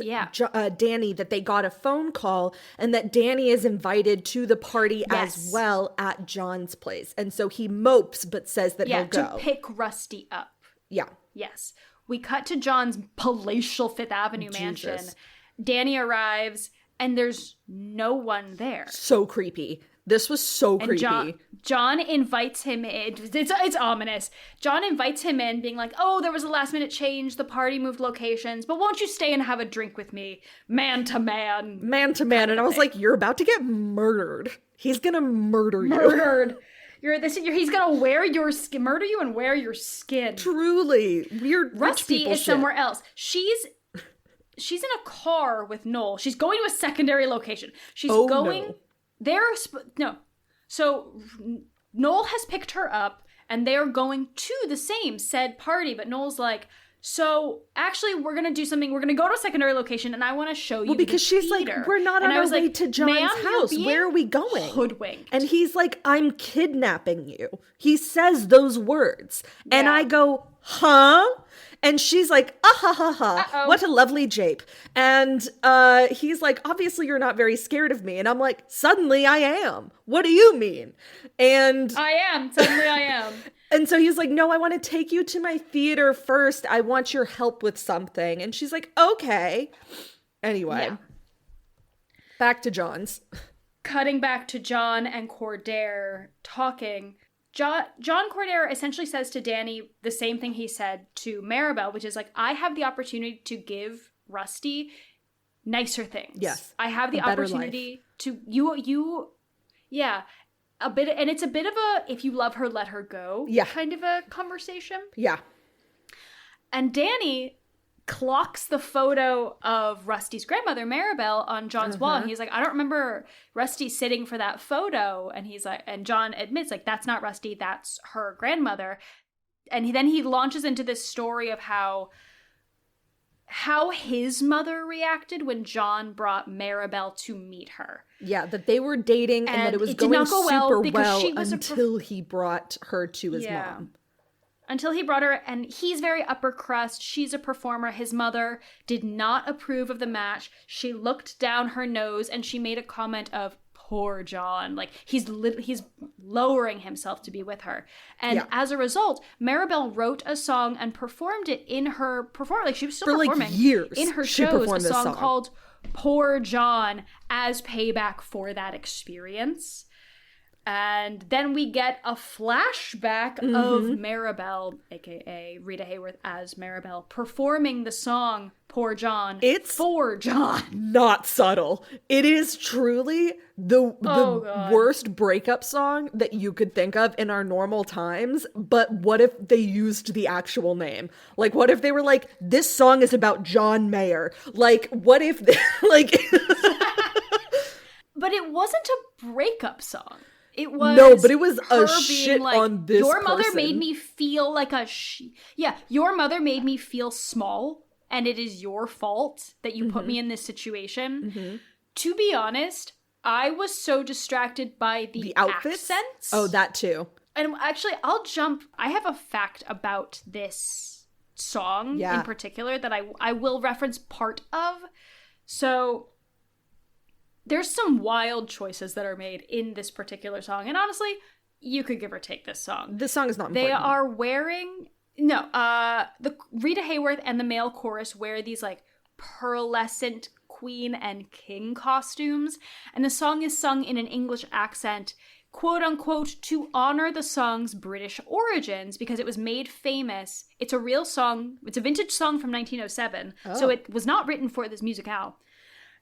Danny that they got a phone call and that Danny is invited to the party as well at John's place. And so he mopes but says that he'll go. To pick Rusty up. Yeah. Yes. We cut to John's palatial Fifth Avenue mansion. Danny arrives and there's no one there. So creepy. This was so creepy. John invites him in. It's ominous. John invites him in, being like, oh, there was a last minute change. The party moved locations, but won't you stay and have a drink with me? Man to man. Man to man. And I was like, you're about to get murdered. He's going to murder you. Murdered. He's going to wear your skin, murder you and wear your skin. Truly. Weird. Rusty is somewhere else. She's in a car with Noel. She's going to a secondary location. She's going... No. So Noel has picked her up and they're going to the same said party, but Noel's like, so actually we're going to do something. We're going to go to a secondary location and I want to show you because she's like, we're not on our way to John's house. Where are we going? Hoodwinked. And he's like, I'm kidnapping you. He says those words. Yeah. And I go, huh? And she's like, ah ha ha ha, what a lovely jape. And he's like, obviously you're not very scared of me. And I'm like, suddenly I am. What do you mean? And suddenly I am. And so he's like, no, I want to take you to my theater first. I want your help with something. And she's like, okay. Anyway, back to John's. Cutting back to John and Cordair talking. John Cordair essentially says to Danny the same thing he said to Maribel, which is like, I have the opportunity to give Rusty nicer things. Yes. I have the opportunity to a bit, and it's a bit of a, if you love her, let her go kind of a conversation. Yeah. And Danny clocks the photo of Rusty's grandmother, Maribel, on John's wall. And he's like, I don't remember Rusty sitting for that photo. And he's like, and John admits, like, that's not Rusty, that's her grandmother. And then he launches into this story of how his mother reacted when John brought Maribel to meet her. Yeah, that they were dating and that it was going super well until he brought her to his mom. Until he brought her, and he's very upper crust. She's a performer. His mother did not approve of the match. She looked down her nose and she made a comment of, poor John. Like, he's lowering himself to be with her. And as a result, Maribel wrote a song and performed it in her performance. Like, she was still performing years in her shows, a song called Poor John as payback for that experience. And then we get a flashback of Maribel, aka Rita Hayworth as Maribel, performing the song Poor John. It's for John. Not subtle. It is truly the worst breakup song that you could think of in our normal times. But what if they used the actual name? Like, what if they were like, this song is about John Mayer? Like, what if they, like... But it wasn't a breakup song. It was but it was a shit like, on this Your mother person. made me feel like your mother made me feel small and it is your fault that you put me in this situation. To be honest, I was so distracted by the outfits? accents. Oh, that too. And actually, I have a fact about this song in particular that I will reference part of. So there's some wild choices that are made in this particular song. And honestly, you could give or take this song. This song is not important. They are wearing... No, the Rita Hayworth and the male chorus wear these like pearlescent queen and king costumes. And the song is sung in an English accent, quote unquote, to honor the song's British origins because it was made famous. It's a real song. It's a vintage song from 1907. So it was not written for this musicale.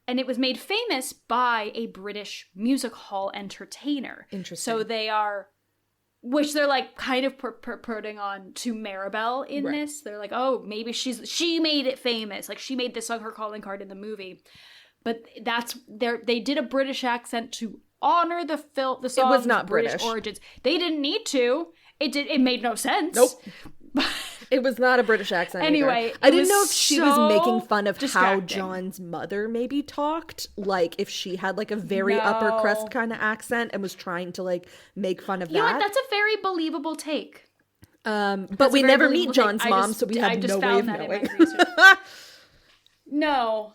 And it was made famous by a British music hall entertainer. Interesting. So they are, which they're like kind of putting on to Maribel in this. They're like, oh, maybe she made it famous. Like she made this song her calling card in the movie. But they did a British accent to honor the song's It was not British origins. They didn't need to. It made no sense. Nope. It was not a British accent. Anyway, I didn't know if she was making fun of distracting. how John's mother maybe talked, like if she had like a very upper crust kind of accent and was trying to like make fun of that. You know what? That's a very believable take. But we never meet John's mom, so we have no way of knowing. No.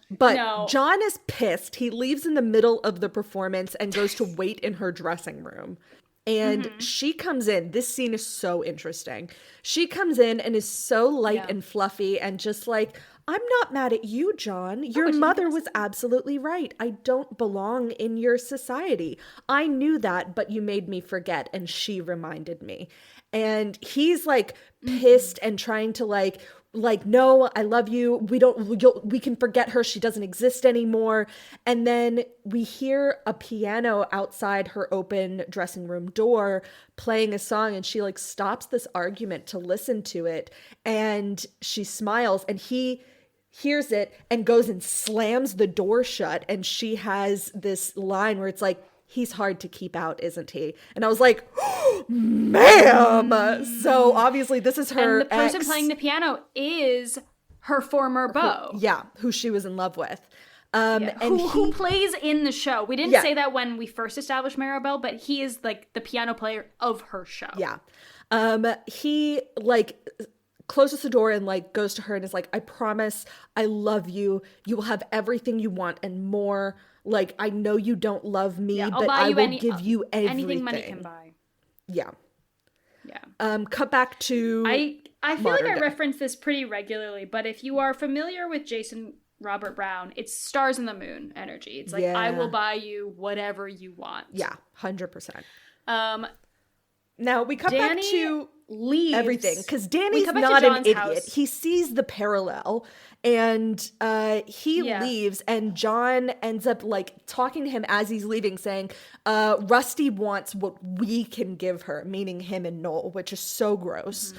John is pissed. He leaves in the middle of the performance and goes to wait in her dressing room. And she comes in. This scene is so interesting. She comes in and is so light and fluffy and just like, I'm not mad at you, John. Your mother was absolutely right. I don't belong in your society. I knew that, but you made me forget. And she reminded me. And he's like pissed and trying to like, no, I love you. We can forget her. She doesn't exist anymore. And then we hear a piano outside her open dressing room door playing a song, and she like stops this argument to listen to it. And she smiles, and he hears it and goes and slams the door shut. And she has this line where it's like, he's hard to keep out, isn't he? And I was like, oh, ma'am. So obviously this is her And the person playing the piano is her former beau. Who she was in love with. And who plays in the show. We didn't say that when we first established Maribel, but he is like the piano player of her show. Yeah. He like closes the door and like goes to her and is like, I promise I love you. You will have everything you want and more. Like, I know you don't love me, but I will give you everything. Anything money can buy. Yeah. Yeah. Cut back to I feel like I reference this pretty regularly, but if you are familiar with Jason Robert Brown, it's stars in the moon energy. It's like, I will buy you whatever you want. Yeah, 100%. Now, we cut back to leaves. Everything, because Danny's not an idiot. House. He sees the parallel, and he leaves, and John ends up like talking to him as he's leaving, saying, Rusty wants what we can give her, meaning him and Noel, which is so gross.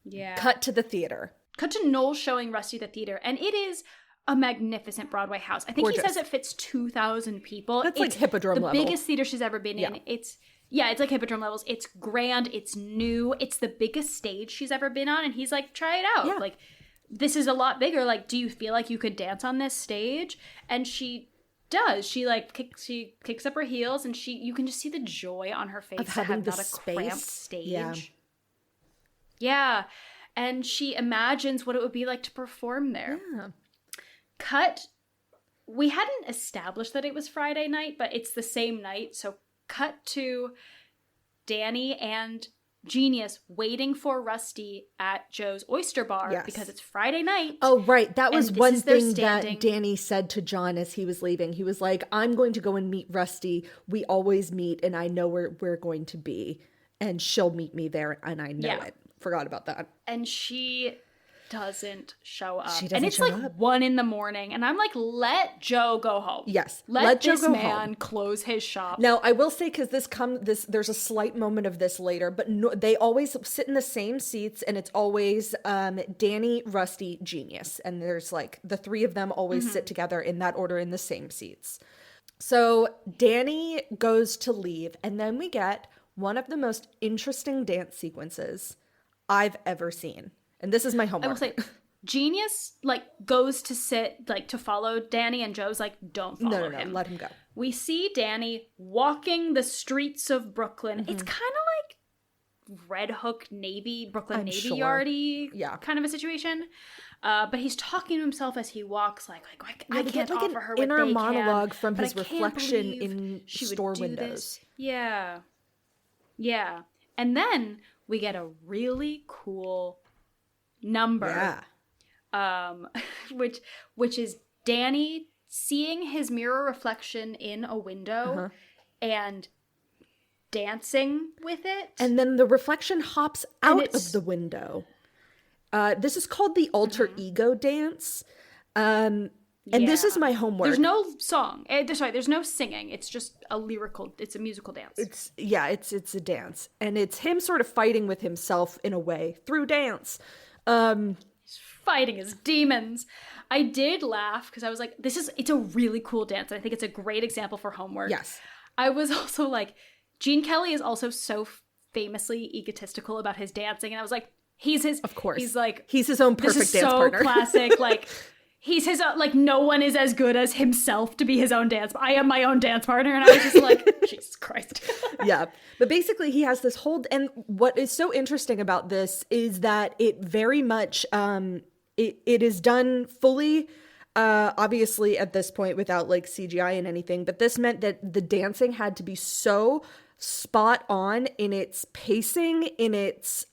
Yeah. Cut to the theater. Cut to Noel showing Rusty the theater, and it is a magnificent Broadway house. I think he says it fits 2,000 people. That's like Hippodrome level. The biggest theater she's ever been in. It's like Hippodrome levels. It's grand. It's new. It's the biggest stage she's ever been on. And he's like, try it out. Yeah. Like, this is a lot bigger. Like, do you feel like you could dance on this stage? And she does. She like kicks up her heels, and you can just see the joy on her face of to having have not a cramped stage. Yeah. And she imagines what it would be like to perform there. Yeah. Cut. We hadn't established that it was Friday night, but it's the same night. So cut to Danny and Genius waiting for Rusty at Joe's Oyster Bar because it's Friday night. Oh, right. That was one thing that Danny said to John as he was leaving. He was like, I'm going to go and meet Rusty. We always meet, and I know where we're going to be. And she'll meet me there, and I know it. Forgot about that. And she doesn't show up. And it's like 1 a.m, and I'm like, let Joe go home. Yes. Let Joe this go man home. close his shop. Now, I will say, because there's a slight moment of this later, but they always sit in the same seats, and it's always Danny, Rusty, Genius. And there's like the three of them always sit together in that order in the same seats. So Danny goes to leave, and then we get one of the most interesting dance sequences I've ever seen. And this is my homework. I will say, Genius, like, goes to sit, like, to follow Danny, and Joe's like, don't follow him. Let him go. We see Danny walking the streets of Brooklyn. It's kind of like Red Hook Navy, Brooklyn Navy sure. Yardy kind of a situation. But he's talking to himself as he walks, like I can't like offer an her what inner they monologue can, from but his I can't reflection believe in she would store do windows. this. Yeah. And then we get a really cool number. Which is Danny seeing his mirror reflection in a window and dancing with it. And then the reflection hops out of the window. This is called the alter ego dance. And this is my homework. There's no song. There's no singing. It's just it's a musical dance. It's a dance. And it's him sort of fighting with himself in a way through dance. Fighting his demons. I did laugh because I was like, it's a really cool dance. And I think it's a great example for homework. Yes. I was also like, Gene Kelly is also so famously egotistical about his dancing. And I was like, of course. He's his own perfect dance partner. This is so classic. Like, he's his own, like, no one is as good as himself to be his own dance. I am my own dance partner. And I was just like, Jesus Christ. Yeah. But basically he has this whole, and what is so interesting about this is that it very much, it is done fully, obviously at this point without like CGI and anything, but this meant that the dancing had to be so spot on in its pacing, in its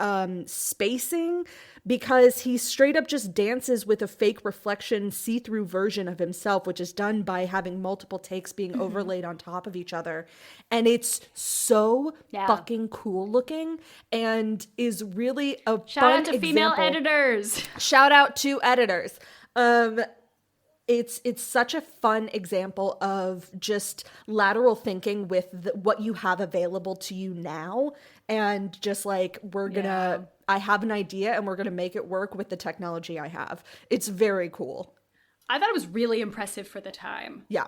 spacing, because he straight up just dances with a fake reflection see-through version of himself, which is done by having multiple takes being overlaid on top of each other. And it's so fucking cool looking and is really a Shout out to female editors. Shout out to editors. It's such a fun example of just lateral thinking with what you have available to you now, and just like I have an idea and we're gonna make it work with the technology I have. It's very cool. I thought it was really impressive for the time. Yeah.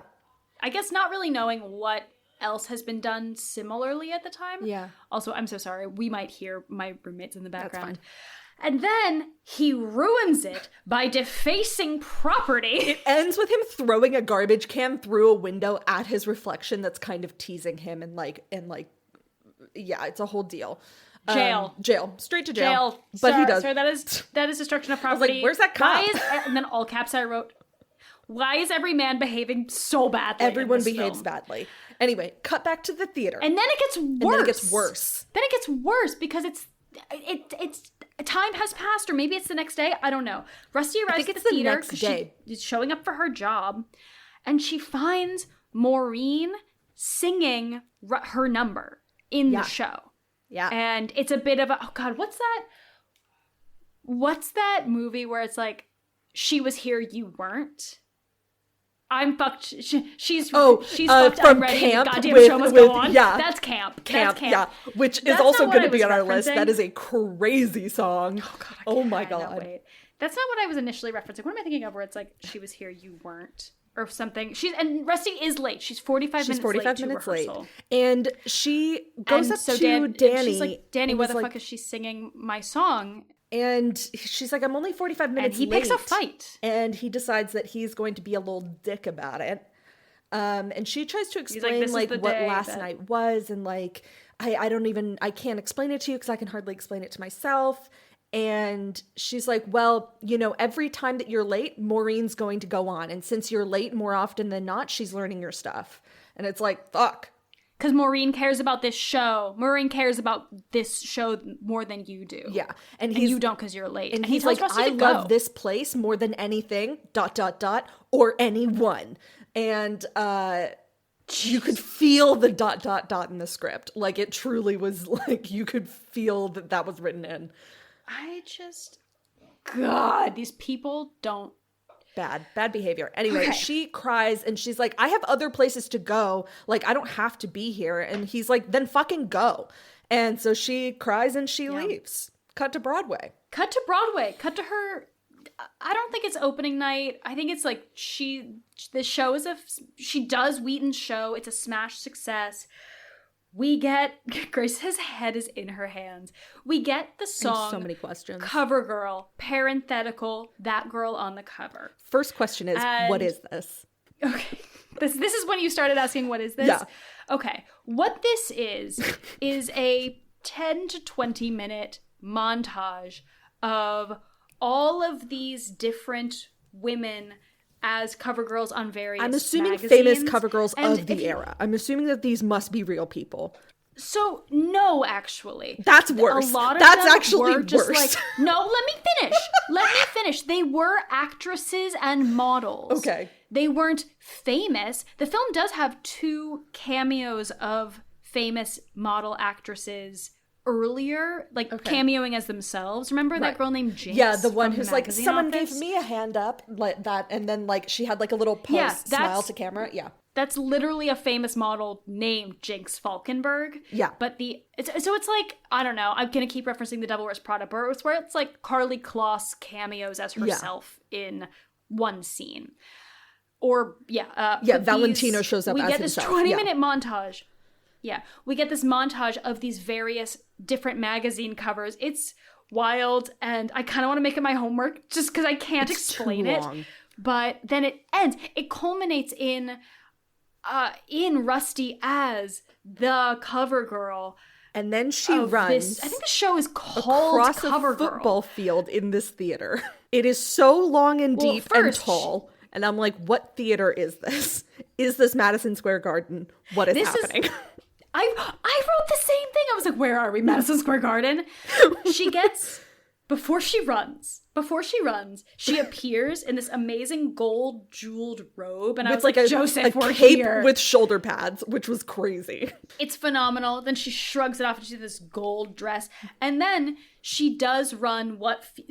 I guess not really knowing what else has been done similarly at the time. Yeah. Also, I'm so sorry. We might hear my roommates in the background. That's fine. And then he ruins it by defacing property. It ends with him throwing a garbage can through a window at his reflection that's kind of teasing him and yeah, it's a whole deal. Jail. Straight to jail. But he does. Sorry, that is destruction of property. I was like, where's that cop? And then all caps I wrote, why is every man behaving so badly? Everyone behaves badly. Anyway, cut back to the theater. And then it gets worse. Then it gets worse because it's time has passed, or maybe it's the next day. I don't know. Rusty arrives at the theater because she's showing up for her job, and she finds Maureen singing her number in the show. Yeah. And it's a bit of a, oh God, what's that movie where it's like, she was here, you weren't? I'm fucked. She's fucked. I'm ready. Camp the goddamn show must go on. Yeah. That's camp. Yeah. Which is also going to be on our list. That is a crazy song. Oh God. Oh my God. Wait. That's not what I was initially referencing. What am I thinking of? Where it's like, she was here, you weren't, or something. And Rusty is late. She's 45 minutes late. And she goes up to Danny. She's like, Danny, why the fuck is she singing my song? And she's like, I'm only 45 minutes late. And he picks a fight. And he decides that he's going to be a little dick about it. And she tries to explain what last night was. And like, I can't explain it to you because I can hardly explain it to myself. And she's like, well, every time that you're late, Maureen's going to go on. And since you're late more often than not, she's learning your stuff. And it's like, fuck. Because Maureen cares about this show. Maureen cares about this show more than you do. Yeah. And you don't because you're late. And he's like, I love this place more than anything, ... or anyone. And you could feel the ... in the script. Like, it truly was like, you could feel that was written in. God, these people don't. Bad behavior. Anyway, She cries and she's like, I have other places to go. Like, I don't have to be here. And he's like, then fucking go. And so she cries and she leaves. Cut to Broadway. Cut to her. I don't think it's opening night. I think it's like she does Wheaton's show. It's a smash success. We get Grace's head is in her hands. We get the song so many questions. Cover Girl, parenthetical, that girl on the cover. First question is, what is this? Okay. This is when you started asking what is this? Yeah. Okay. What this is a 10 to 20 minute montage of all of these different women as cover girls on various I'm assuming magazines. famous cover girls And of the era. I'm assuming that these must be real people. So no, actually, That's worse. A lot of That's them actually were just worse. like, no, let me finish. They were actresses and models. Okay. They weren't famous. The film does have 2 cameos of famous model actresses earlier, like cameoing as themselves. Remember that girl named Jinx? Yeah, the one from who's the like, magazine someone office? gave me a hand up, like that, and then like she had like a little post smile to camera. Yeah. That's literally a famous model named Jinx Falkenberg. Yeah. But so it's like, I don't know, I'm going to keep referencing The Devil Wears Prada, but it's where it's like Carly Kloss cameos as herself in one scene. Or, Valentino shows up as himself. We get this 20-minute montage. Yeah. We get this montage of these various different magazine covers. It's wild, and I kind of want to make it my homework just because I can't explain it. But then it ends. It culminates in Rusty as the cover girl. And then she runs. I think the show is called across Cover a football Girl. field in this theater. It is so long and Well, deep and first, tall. And I'm like, what theater is this? Is this Madison Square Garden? What is happening? I wrote the same thing. I was like, where are we? Madison Square Garden? She gets... Before she runs, she appears in this amazing gold jeweled robe, and I was like, Joseph, we're cape here. with shoulder pads, which was crazy. It's phenomenal. Then she shrugs it off into this gold dress, and then she does run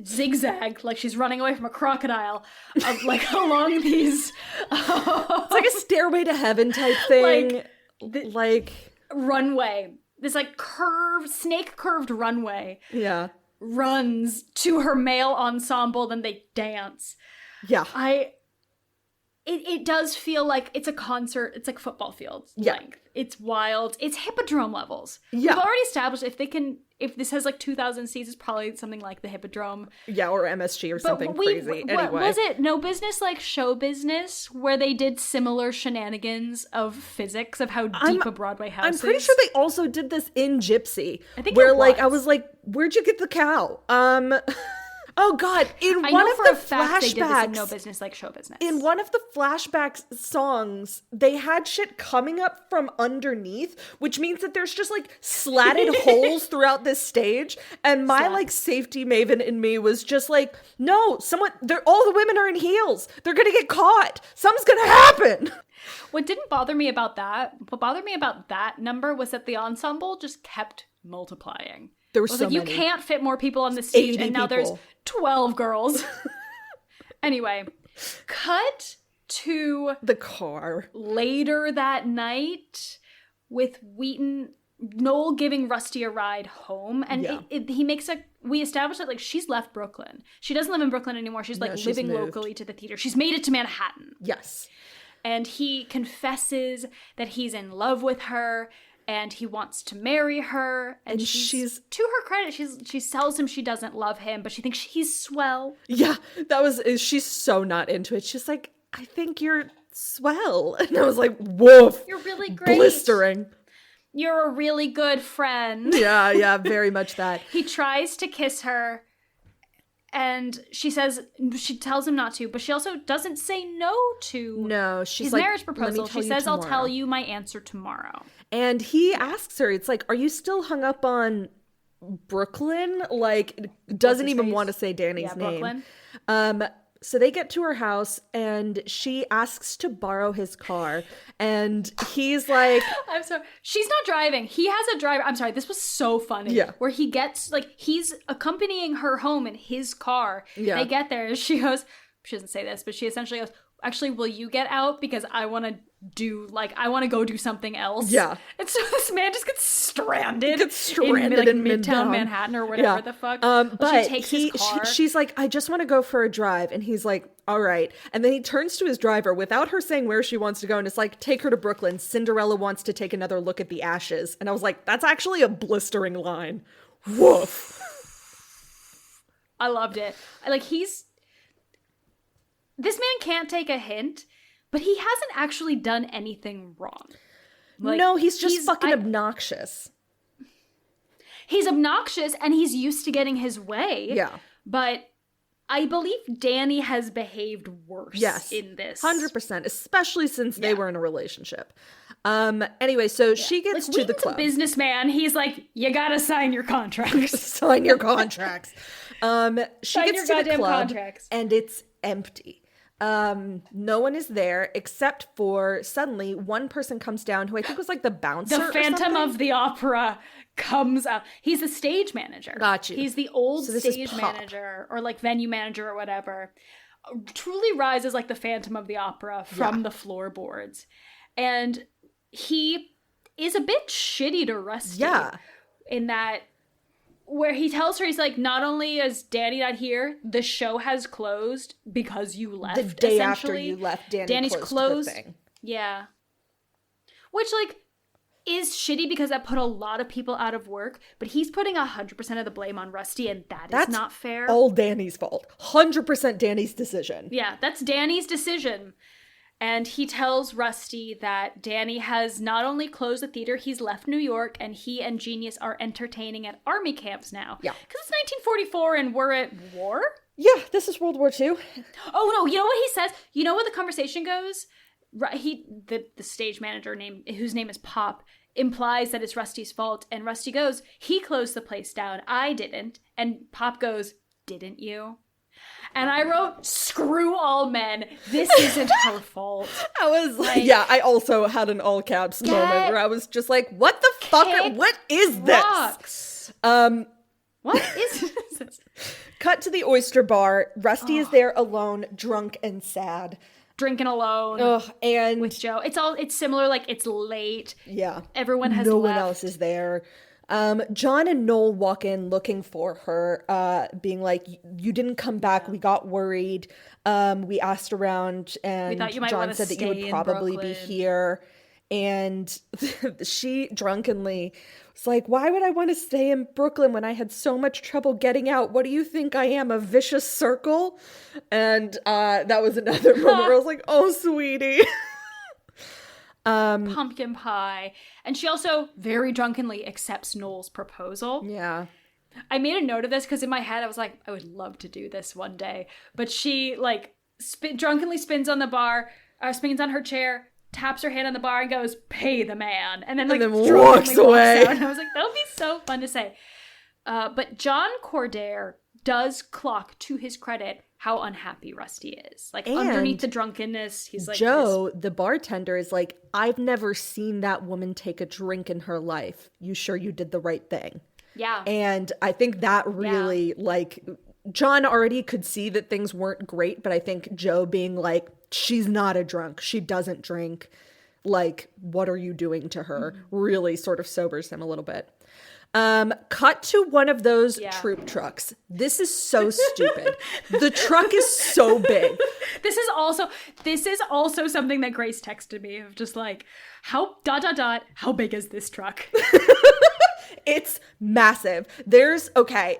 zigzag, like she's running away from a crocodile, like along these. It's like a Stairway to Heaven type thing, like runway. This like snake curved runway. Yeah. Runs to her male ensemble, then they dance. Yeah. It does feel like it's a concert. It's like football fields length. It's wild. It's Hippodrome levels. Yeah. We've already established if this has like 2,000 seats, it's probably something like the Hippodrome. Yeah, or MSG or something crazy. Anyway. Was it No Business Like Show Business, where they did similar shenanigans of physics of how deep a Broadway house is? I'm pretty sure they also did this in Gypsy. I think where I was like, where'd you get the cow? Oh God! I know for a fact they did this in No Business Like Show Business. In one of the flashbacks songs, they had shit coming up from underneath, which means that there's just like slatted holes throughout this stage. And my like safety maven in me was just like, no, all the women are in heels. They're gonna get caught. Something's gonna happen. What bothered me about that number was that the ensemble just kept multiplying. There were so many. You can't fit more people on the stage, and now there's 12 girls. Anyway, cut to the car later that night with Noel giving Rusty a ride home, and we established that like she's left Brooklyn. She doesn't live in Brooklyn anymore. She's like living locally to the theater. She's made it to Manhattan. Yes. And he confesses that he's in love with her. And he wants to marry her, and she's to her credit, she tells him she doesn't love him, but she thinks he's swell. Yeah, she's so not into it. She's like, I think you're swell, and I was like, woof, you're really great, blistering. You're a really good friend. Yeah, very much that. He tries to kiss her, and she tells him not to, but she also doesn't say no to his marriage proposal. She says, I'll tell you my answer tomorrow. And he asks her, it's like, are you still hung up on Brooklyn? Like, doesn't even want to say Danny's name. Brooklyn. So they get to her house, and she asks to borrow his car. And he's like... I'm sorry. She's not driving. He has a driver. I'm sorry. This was so funny. Yeah. Where he gets, like, he's accompanying her home in his car. Yeah. They get there, and she goes... She doesn't say this, but she essentially goes, actually, will you get out? Because I want to go do something else. Yeah. And so this man just gets stranded. In Midtown Manhattan or whatever the fuck. But she takes his car. she's like, I just want to go for a drive. And he's like, all right. And then he turns to his driver without her saying where she wants to go. And it's like, take her to Brooklyn. Cinderella wants to take another look at the ashes. And I was like, that's actually a blistering line. Woof. I loved it. This man can't take a hint, but he hasn't actually done anything wrong. No, he's just fucking obnoxious. He's obnoxious and he's used to getting his way. Yeah. But I believe Danny has behaved worse in this. 100%, especially since they were in a relationship. Anyway, so she gets to the club. A businessman, he's like, you gotta sign your contracts. Sign your contracts. She gets to the club contracts. And it's empty. No one is there except for suddenly one person comes down who I think was like the bouncer. The Phantom of the Opera comes out. He's the stage manager. Got you. He's the old stage manager or like venue manager or whatever. Truly rises like the Phantom of the Opera from the floorboards. And he is a bit shitty to Rusty. Yeah. In that, where he tells her, he's like, not only is Danny not here, the show has closed because you left. The day after you left, Danny's closed the thing. Yeah. Which, like, is shitty because that put a lot of people out of work, but he's putting 100% of the blame on Rusty, and that's not fair. All Danny's fault. 100% Danny's decision. Yeah, that's Danny's decision. And he tells Rusty that Danny has not only closed the theater, he's left New York, and he and Genius are entertaining at army camps now. Yeah. Because it's 1944 and we're at war? Yeah, this is World War II. Oh, no, you know what he says? You know where the conversation goes? The stage manager, whose name is Pop, implies that it's Rusty's fault, and Rusty goes, he closed the place down, I didn't. And Pop goes, didn't you? And I wrote, screw all men. This isn't her fault. I was like, yeah, I also had an all caps moment where I was just like, what the fuck? What is this? Rocks. What is this? Cut to the oyster bar. Rusty is there alone, drunk and sad. Drinking alone. And with Joe. It's similar, like it's late. Yeah. Everyone has no left. one else is there. John and Noel walk in looking for her, being like, you didn't come back. We got worried. We asked around and John said that you would probably be here. And she drunkenly was like, why would I want to stay in Brooklyn when I had so much trouble getting out? What do you think I am, a vicious circle? And that was another moment where I was like, oh, sweetie. Pumpkin pie. And she also very drunkenly accepts Noel's proposal. Yeah. I made a note of this because in my head I was like, I would love to do this one day. But she like drunkenly spins on her chair, taps her hand on the bar and goes, pay the man. And then walks away. Out. And I was like, that would be so fun to say. But John Cordair does clock, to his credit, how unhappy Rusty is. Like, and underneath the drunkenness, he's like, Joe, the bartender, is like, I've never seen that woman take a drink in her life. You sure you did the right thing? Yeah. And I think that really, like, John already could see that things weren't great, but I think Joe being like, she's not a drunk. She doesn't drink. Like, what are you doing to her? Really sort of sobers him a little bit. Cut to one of those troop trucks. This is so stupid. The truck is so big. This is also something that Grace texted me of just like, how big is this truck? It's massive. It's okay.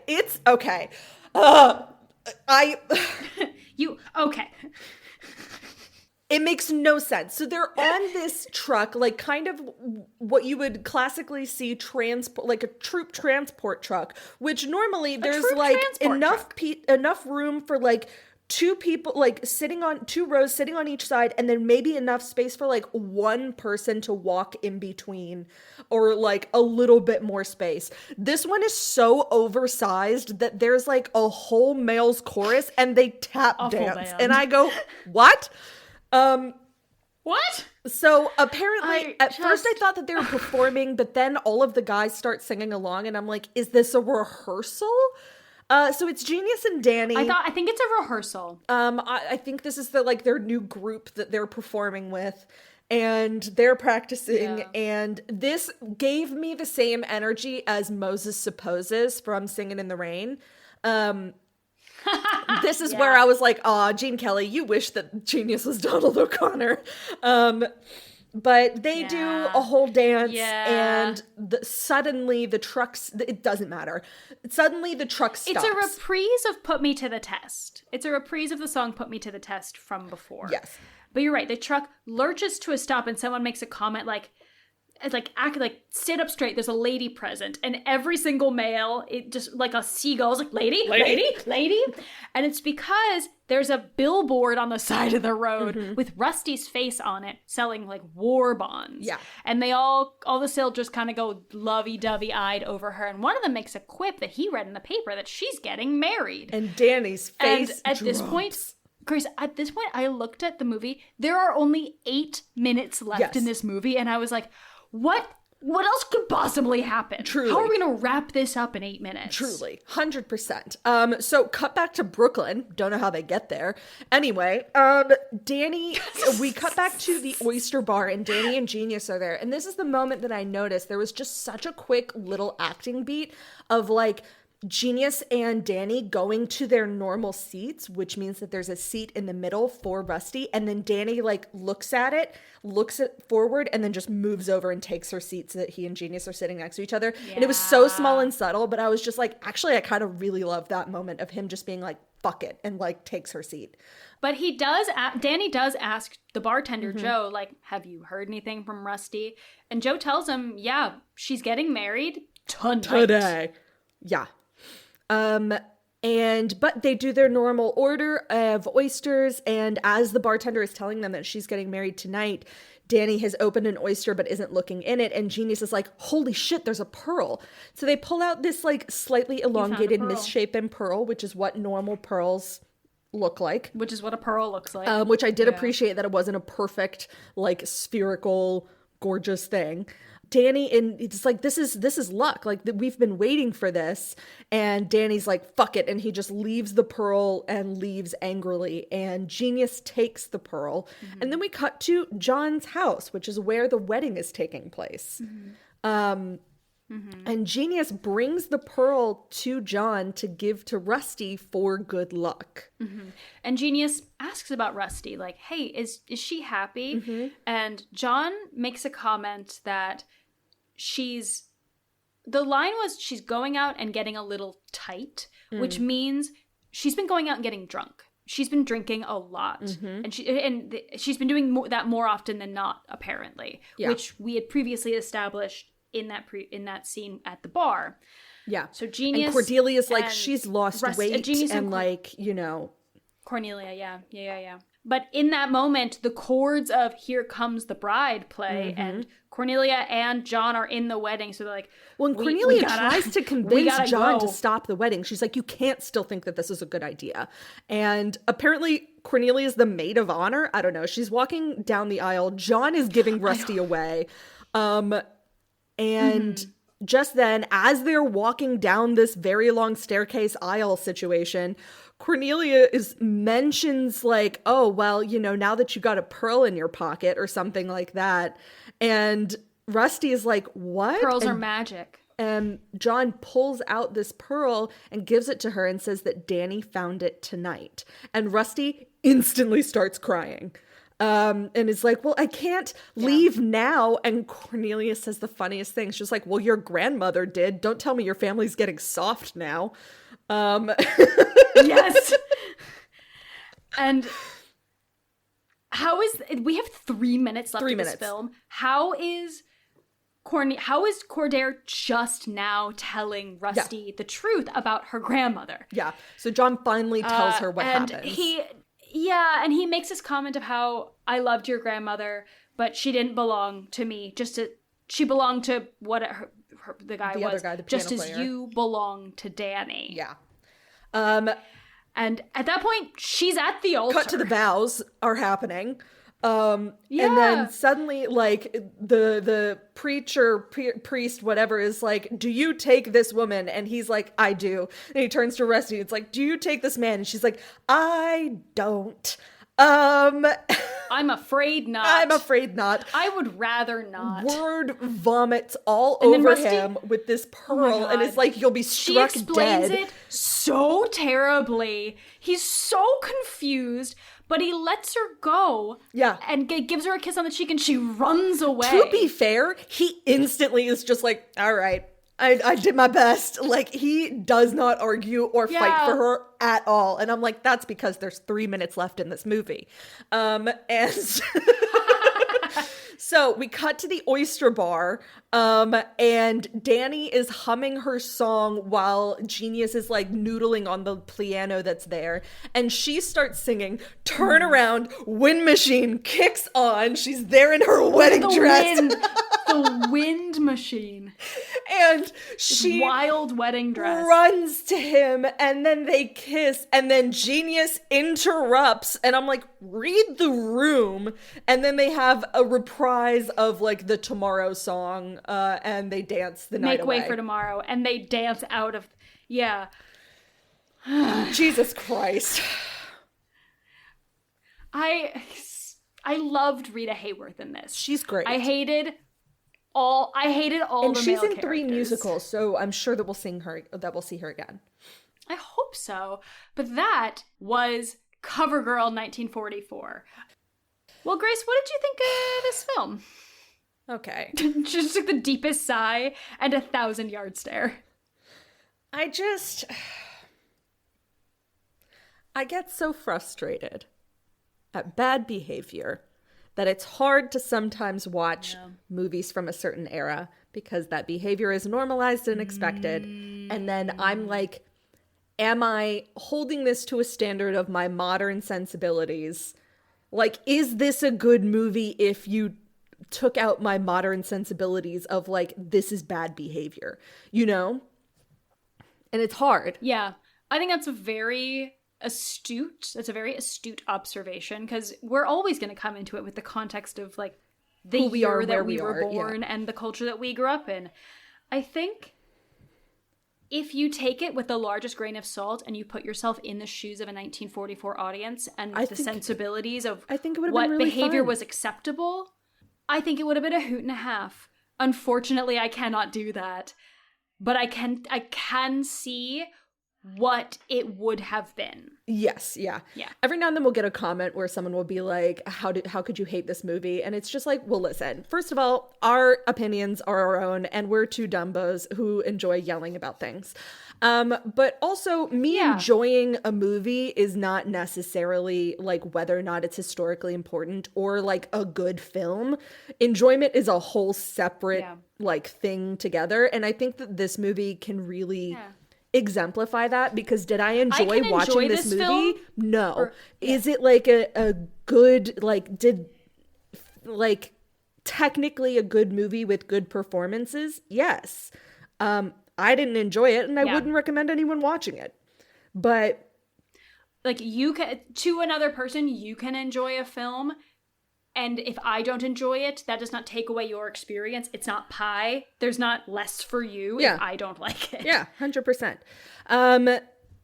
It makes no sense. So they're on this truck, like kind of what you would classically see like a troop transport truck, which normally there's like enough room for like two people, like two rows sitting on each side, and then maybe enough space for like one person to walk in between, or like a little bit more space. This one is so oversized that there's like a whole male's chorus and they tap dance. And I go, what? What? So apparently first I thought that they were performing, but then all of the guys start singing along and I'm like, is this a rehearsal? So it's Genius and Danny. I think it's a rehearsal. I think this is their new group that they're performing with, and they're practicing. And this gave me the same energy as Moses Supposes from Singin' in the Rain. This is where I was like, aw, Gene Kelly, you wish that Genius was Donald O'Connor. But they do a whole dance, and suddenly the trucks, it doesn't matter. Suddenly the truck stops. It's a reprise of Put Me to the Test. It's a reprise of the song Put Me to the Test from before. Yes. But you're right, the truck lurches to a stop and someone makes a comment like sit up straight, there's a lady present, and every single male, it just like a seagull's like, lady. And it's because there's a billboard on the side of the road with Rusty's face on it selling like war bonds. Yeah. And they all the sailors kind of go lovey-dovey eyed over her, and one of them makes a quip that he read in the paper that she's getting married. And Danny's face And at this point, Grace, I looked at the movie. There are only 8 minutes left in this movie, and I was like, what else could possibly happen? Truly. How are we going to wrap this up in 8 minutes? Truly. 100%. So cut back to Brooklyn. Don't know how they get there. Anyway, Danny, we cut back to the oyster bar, and Danny and Genius are there. And this is the moment that I noticed there was just such a quick little acting beat of like Genius and Danny going to their normal seats, which means that there's a seat in the middle for Rusty, and then Danny like looks at forward, and then just moves over and takes her seat so that he and Genius are sitting next to each other. And it was so small and subtle, but I was just like, actually, I kind of really love that moment of him just being like, fuck it, and like takes her seat. But Danny does ask the bartender, Joe, like, have you heard anything from Rusty? And Joe tells him, yeah, she's getting married tonight. Today. Yeah. But they do their normal order of oysters, and as the bartender is telling them that she's getting married tonight, Danny has opened an oyster but isn't looking in it, and Genius is like, holy shit, there's a pearl. So they pull out this like slightly elongated misshapen pearl, which is what normal pearls look like. Which is what a pearl looks like. Which I did appreciate that it wasn't a perfect, like, spherical, gorgeous thing. Danny, and it's like, this is luck. Like, we've been waiting for this. And Danny's like, fuck it. And he just leaves the pearl and leaves angrily. And Genius takes the pearl. And then we cut to John's house, which is where the wedding is taking place. And Genius brings the pearl to John to give to Rusty for good luck. And Genius asks about Rusty, like, hey, is she happy? And John makes a comment that she's going out and getting a little tight, which means she's been going out and getting drunk. She's been drinking a lot, and she's been doing that more often than not, apparently, which we had previously established in that scene at the bar. Yeah. So Genius and Cordelia's like, she's lost weight, Genius and like, you know. Cornelia, yeah. But in that moment, the chords of Here Comes the Bride play, and Cornelia and John are in the wedding, so they're like, when Cornelia tries to convince John to stop the wedding, she's like, you can't still think that this is a good idea. And apparently Cornelia is the maid of honor. I don't know. She's walking down the aisle. John is giving Rusty away. And just then, as they're walking down this very long staircase aisle situation, Cornelia mentions like, oh, well, you know, now that you got a pearl in your pocket or something like that. And Rusty is like, what? Pearls are magic. And John pulls out this pearl and gives it to her and says that Danny found it tonight. And Rusty instantly starts crying. And is like, well, I can't leave now. And Cornelia says the funniest thing. She's like, well, your grandmother did. Don't tell me your family's getting soft now. Yes. And we have 3 minutes left of this film. How is Cordair just now telling Rusty the truth about her grandmother? Yeah. So John finally tells her what happens. And he makes this comment of how I loved your grandmother, but she didn't belong to me. She belonged to the other guy, the piano player. As you belong to Danny. Yeah. And at that point, she's at the altar. Cut to the vows are happening. And then suddenly, like, the priest, whatever, is like, do you take this woman? And he's like, I do. And he turns to Rusty. It's like, do you take this man? And she's like, I don't. I'm afraid not. I'm afraid not. I would rather not. Word vomits all And then over Rusty- him with this pearl, and it's like, you'll be She struck explains dead. it so terribly. He's so confused, but he lets her go. Yeah. And gives her a kiss on the cheek, and she runs away. To be fair, he instantly is just like, all right, I did my best. Like, he does not argue or fight for her at all. And I'm like, that's because there's 3 minutes left in this movie. And so we cut to the oyster bar, and Danny is humming her song while Genius is like noodling on the piano that's there. And she starts singing, turn around, wind machine kicks on. She's there in her wedding dress. The wind machine. And she wild wedding dress. runs to him, and then they kiss, and then Genius interrupts, and I'm like, read the room. And then they have a reprise of like the Tomorrow song, and they dance the night away. Make way for tomorrow, and they dance out of Jesus Christ. I loved Rita Hayworth in this. She's great. I hated all and the she's male in 3 characters. musicals, so I'm sure that we'll see her again. I hope so. But that was CoverGirl 1944. Well, Grace, what did you think of this film? Okay. She just took the deepest sigh and 1,000-yard stare. I get so frustrated at bad behavior that it's hard to sometimes watch movies from a certain era because that behavior is normalized and expected. And then I'm like, am I holding this to a standard of my modern sensibilities? Like, is this a good movie if you took out my modern sensibilities of like, this is bad behavior, you know? And it's hard. Yeah. I think that's a very astute observation, because we're always going to come into it with the context of like the Who we year are, that where we we were are, born and the culture that we grew up in. I think if you take it with the largest grain of salt and you put yourself in the shoes of a 1944 audience and the sensibilities of I think it would have what been really behavior fun. was acceptable, I think it would have been a hoot and a half. Unfortunately, I cannot do that. But I can see what it would have been. Yes, yeah. Yeah. Every now and then we'll get a comment where someone will be like, how could you hate this movie? And it's just like, well, listen, first of all, our opinions are our own, and we're two dumbos who enjoy yelling about things. But also me enjoying a movie is not necessarily like whether or not it's historically important or like a good film. Enjoyment is a whole separate like thing together. And I think that this movie can really exemplify that, because did I enjoy watching this movie? film? No. Is it like a good, like, technically a good movie with good performances? Yes. I didn't enjoy it, and I wouldn't recommend anyone watching it. But like, you can, to another person, you can enjoy a film, and if I don't enjoy it, that does not take away your experience. It's not pie. There's not less for you if I don't like it. Yeah, 100%.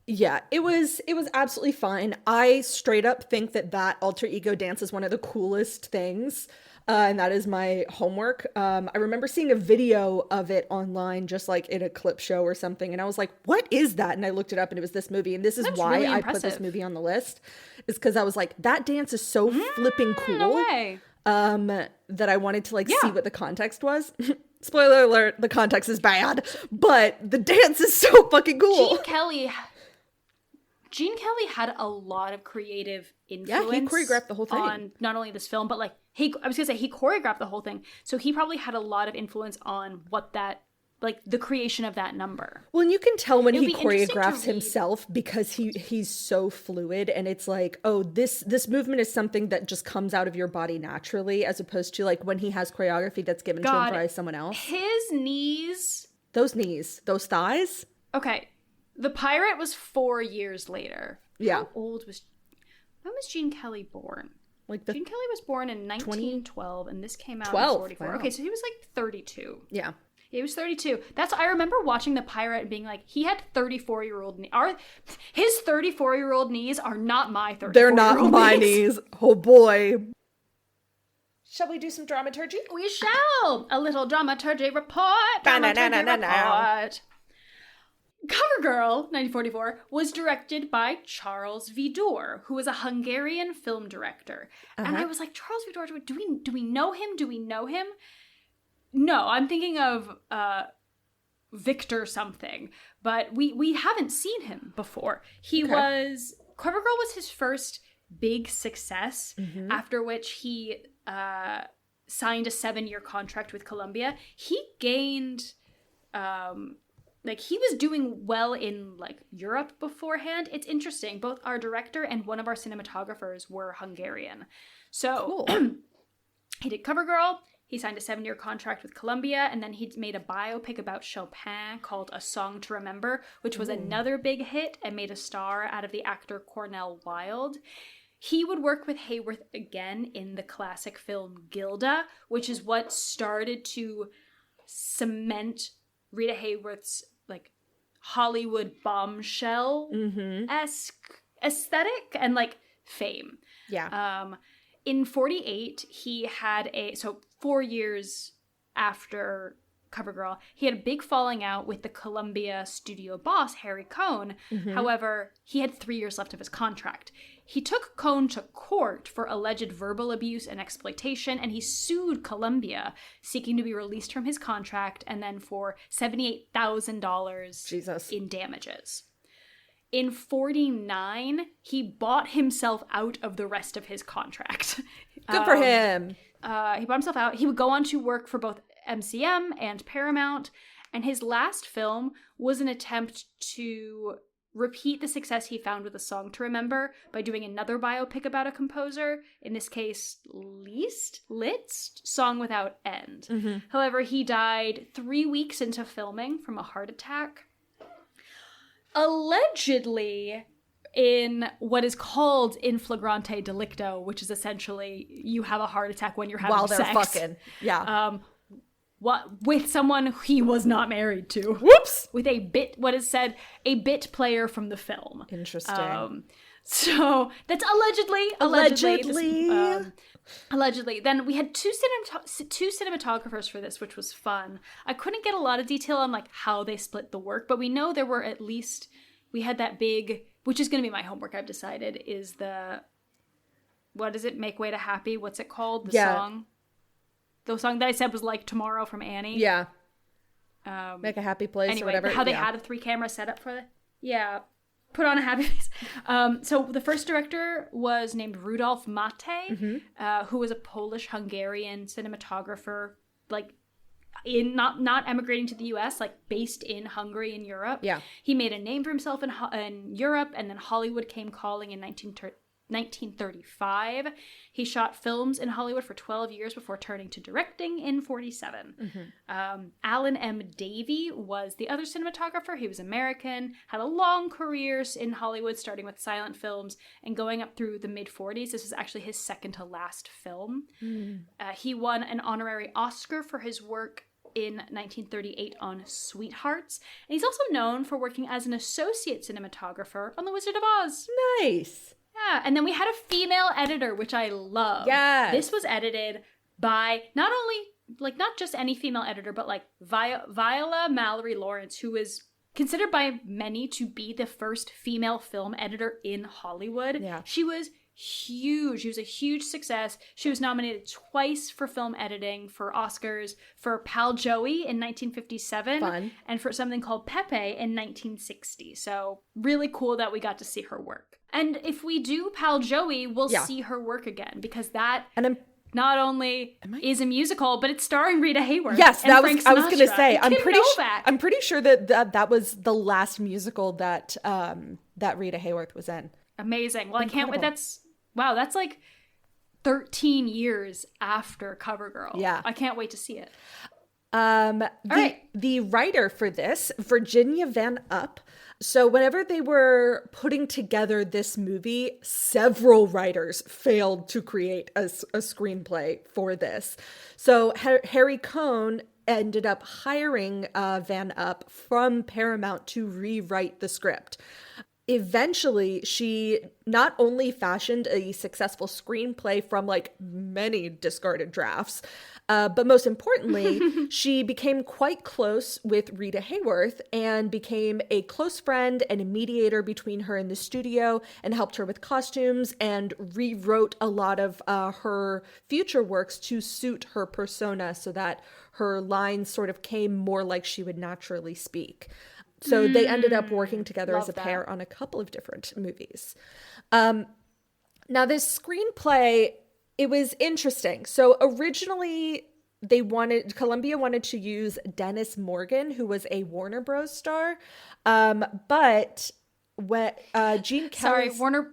Yeah, it was absolutely fine. I straight up think that alter ego dance is one of the coolest things. And that is my homework. I remember seeing a video of it online, just like in a clip show or something. And I was like, what is that? And I looked it up, and it was this movie. And this is why really I put this movie on the list, is because I was like, that dance is so flipping cool. No way. That I wanted to like see what the context was. Spoiler alert, the context is bad, but the dance is so fucking cool. Gene Kelly had a lot of creative influence. Yeah, he choreographed the whole thing. On not only this film, but like he choreographed the whole thing. So he probably had a lot of influence on what that, like, the creation of that number. Well, and you can tell when he It'll be interesting to choreographs read. himself, because he's so fluid, and it's like, oh, this movement is something that just comes out of your body naturally, as opposed to like when he has choreography that's given to him by someone else. His knees. Those knees, those thighs. Okay. The Pirate was 4 years later. Yeah. When was Gene Kelly born? Like Gene Kelly was born in 1912, and this came out 12, in 44. wow. Okay, so he was like 32. Yeah. He was 32. I remember watching The Pirate and being like, he had 34-year-old knees. His 34-year-old knees are not my 34-year-old knees. They're not my knees. Oh boy. Shall we do some dramaturgy? We shall. A little dramaturgy report. Dramaturgy report. CoverGirl, 1944, was directed by Charles Vidor, who was a Hungarian film director. And I was like, Charles Vidor, do we know him? Do we know him? No, I'm thinking of Victor something, but we haven't seen him before. CoverGirl was his first big success, after which he signed a 7-year contract with Columbia. He gained... he was doing well in, Europe beforehand. It's interesting. Both our director and one of our cinematographers were Hungarian. So, cool. He did CoverGirl. He signed a 7-year contract with Columbia, and then he made a biopic about Chopin called A Song to Remember, which was another big hit and made a star out of the actor Cornel Wilde. He would work with Hayworth again in the classic film Gilda, which is what started to cement Rita Hayworth's Hollywood bombshell-esque aesthetic and fame. Yeah. In 48, he had 4 years after CoverGirl, he had a big falling out with the Columbia studio boss, Harry Cohn. However, he had 3 years left of his contract. He took Cohn to court for alleged verbal abuse and exploitation, and he sued Columbia, seeking to be released from his contract and then for $78,000 in damages. In 49, he bought himself out of the rest of his contract. Good for him. He bought himself out. He would go on to work for both MCM and Paramount, and his last film was an attempt to repeat the success he found with A Song to Remember by doing another biopic about a composer, in this case, Liszt, Song Without End. However, he died 3 weeks into filming from a heart attack. Allegedly in what is called in flagrante delicto, which is essentially you have a heart attack when you're having While sex. they're fucking. Yeah. With someone he was not married to. Whoops! With a bit bit player from player. Interesting. So that's allegedly. Allegedly. Then we had two cinematographers for this, which was fun. I couldn't get a lot of detail on how they split the work, but we know there were we had that big, which is going to be my homework, I've decided, is what is it? Make Way to Happy. What's it called? Song. The song that I said was Tomorrow from Annie. Yeah. Make a Happy Place or whatever. How they had a 3-camera setup for it. Yeah. Put on a happy face. So the first director was named Rudolf Mate, who was a Polish-Hungarian cinematographer, not emigrating to the U.S., based in Hungary and Europe. Yeah. He made a name for himself in Europe, and then Hollywood came calling in 1935. He shot films in Hollywood for 12 years before turning to directing in 47. Alan M. Davey was the other cinematographer. He was American, had a long career in Hollywood, starting with silent films and going up through the mid-40s. This is actually his second to last film. He won an honorary Oscar for his work in 1938 on Sweethearts. And he's also known for working as an associate cinematographer on The Wizard of Oz. Nice. Yeah, and then we had a female editor, which I love. Yes. This was edited by not only, not just any female editor, but Viola Mallory Lawrence, who is considered by many to be the first female film editor in Hollywood. Yeah. She was huge. She was a huge success. She was nominated twice for film editing for Oscars, for Pal Joey in 1957. Fun. And for something called Pepe in 1960. So really cool that we got to see her work. And if we do Pal Joey, we'll see her work again, because that not only is a musical, but it's starring Rita Hayworth. Yes, and I Frank was going to Sinatra say, and Kim Novak. I'm pretty sure that was the last musical that Rita Hayworth was in. Amazing. Well, incredible. I can't wait. That's 13 years after CoverGirl. Yeah. I can't wait to see it. The writer for this, Virginia Van Upp, So whenever they were putting together this movie, several writers failed to create a screenplay for this. So Harry Cohn ended up hiring Van Up from Paramount to rewrite the script. Eventually, she not only fashioned a successful screenplay from like many discarded drafts, but most importantly, she became quite close with Rita Hayworth and became a close friend and a mediator between her and the studio, and helped her with costumes and rewrote a lot of her future works to suit her persona so that her lines sort of came more like she would naturally speak. So they ended up working together as a pair on a couple of different movies. Now, this screenplay, it was interesting. So originally, Columbia wanted to use Dennis Morgan, who was a Warner Bros. Star, but when Gene Kelly, sorry, Warner,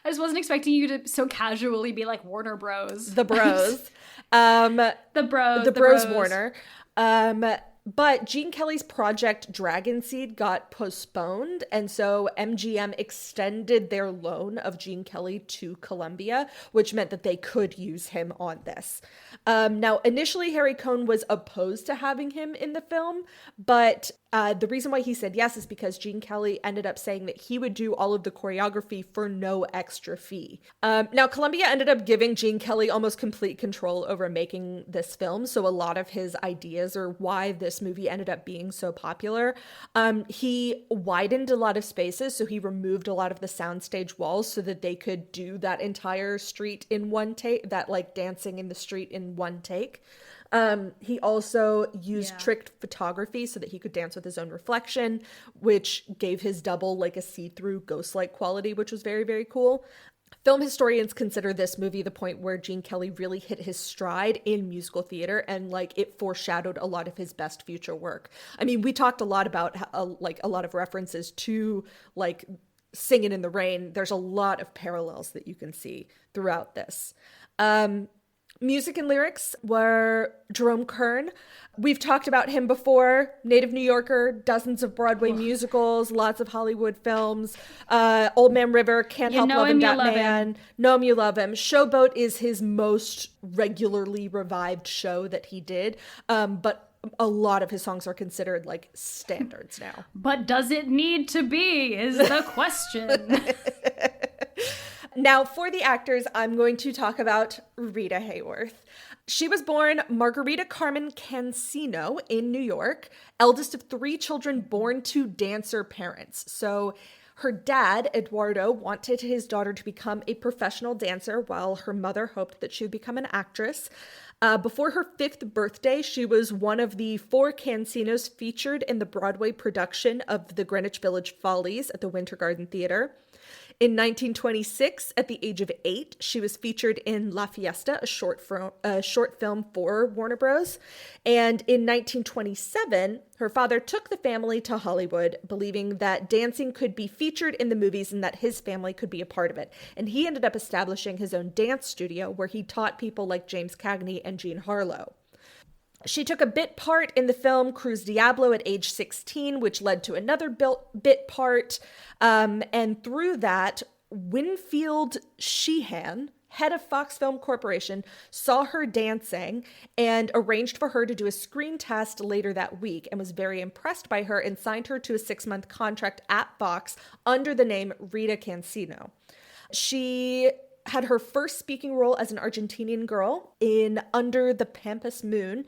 I just wasn't expecting you to so casually be like Warner Bros. The Bros, the Bros, Warner. But Gene Kelly's project Dragon Seed got postponed, and so MGM extended their loan of Gene Kelly to Columbia, which meant that they could use him on this. Now, initially, Harry Cohn was opposed to having him in the film, but the reason why he said yes is because Gene Kelly ended up saying that he would do all of the choreography for no extra fee. Now, Columbia ended up giving Gene Kelly almost complete control over making this film, so a lot of his ideas are why this movie ended up being so popular. He widened a lot of spaces, so he removed a lot of the soundstage walls so that they could do that entire street in one take, that like dancing in the street in one take. He also used tricked photography so that he could dance with his own reflection, which gave his double like a see-through ghost-like quality, which was very, very cool. Film historians consider this movie the point where Gene Kelly really hit his stride in musical theater, and like it foreshadowed a lot of his best future work. I mean, we talked a lot about like a lot of references to like Singin' in the Rain. There's a lot of parallels that you can see throughout this. Music and lyrics were Jerome Kern. We've talked about him before. Native New Yorker, dozens of Broadway musicals, lots of Hollywood films. Old Man River, Can't Help Loving That Man. Know Him, You Love Him. Showboat is his most regularly revived show that he did. But a lot of his songs are considered like standards now. But does it need to be is the question. Now, for the actors, I'm going to talk about Rita Hayworth. She was born Margarita Carmen Cancino in New York, eldest of 3 children born to dancer parents. So her dad, Eduardo, wanted his daughter to become a professional dancer, while her mother hoped that she would become an actress. Before her 5th birthday, she was one of the 4 Cancinos featured in the Broadway production of the Greenwich Village Follies at the Winter Garden Theater. In 1926, at the age of 8, she was featured in La Fiesta, a short film for Warner Bros. And in 1927, her father took the family to Hollywood, believing that dancing could be featured in the movies and that his family could be a part of it. And he ended up establishing his own dance studio where he taught people like James Cagney and Jean Harlow. She took a bit part in the film Cruz Diablo at age 16, which led to another bit part. And through that, Winfield Sheehan, head of Fox Film Corporation, saw her dancing and arranged for her to do a screen test later that week, and was very impressed by her and signed her to a 6-month contract at Fox under the name Rita Cancino. She had her first speaking role as an Argentinian girl in Under the Pampas Moon,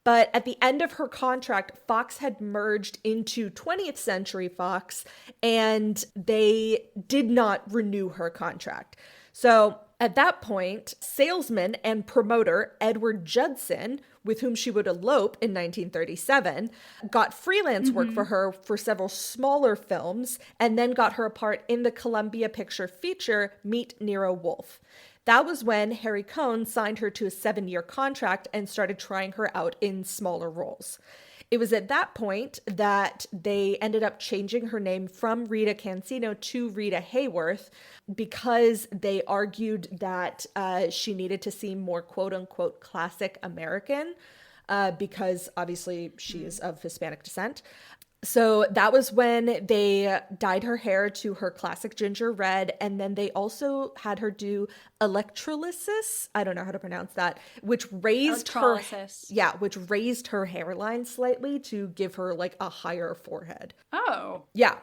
but at the end of her contract, Fox had merged into 20th Century Fox, and they did not renew her contract. So at that point, salesman and promoter Edward Judson, with whom she would elope in 1937, got freelance work for her for several smaller films, and then got her a part in the Columbia Picture feature Meet Nero Wolfe. That was when Harry Cohn signed her to a 7-year contract and started trying her out in smaller roles. It was at that point that they ended up changing her name from Rita Cancino to Rita Hayworth, because they argued that she needed to seem more quote-unquote classic American, because obviously she is of Hispanic descent. So that was when they dyed her hair to her classic ginger red. And then they also had her do electrolysis. I don't know how to pronounce that, which raised Electrolysis. which raised her hairline slightly to give her like a higher forehead. Oh. Yeah.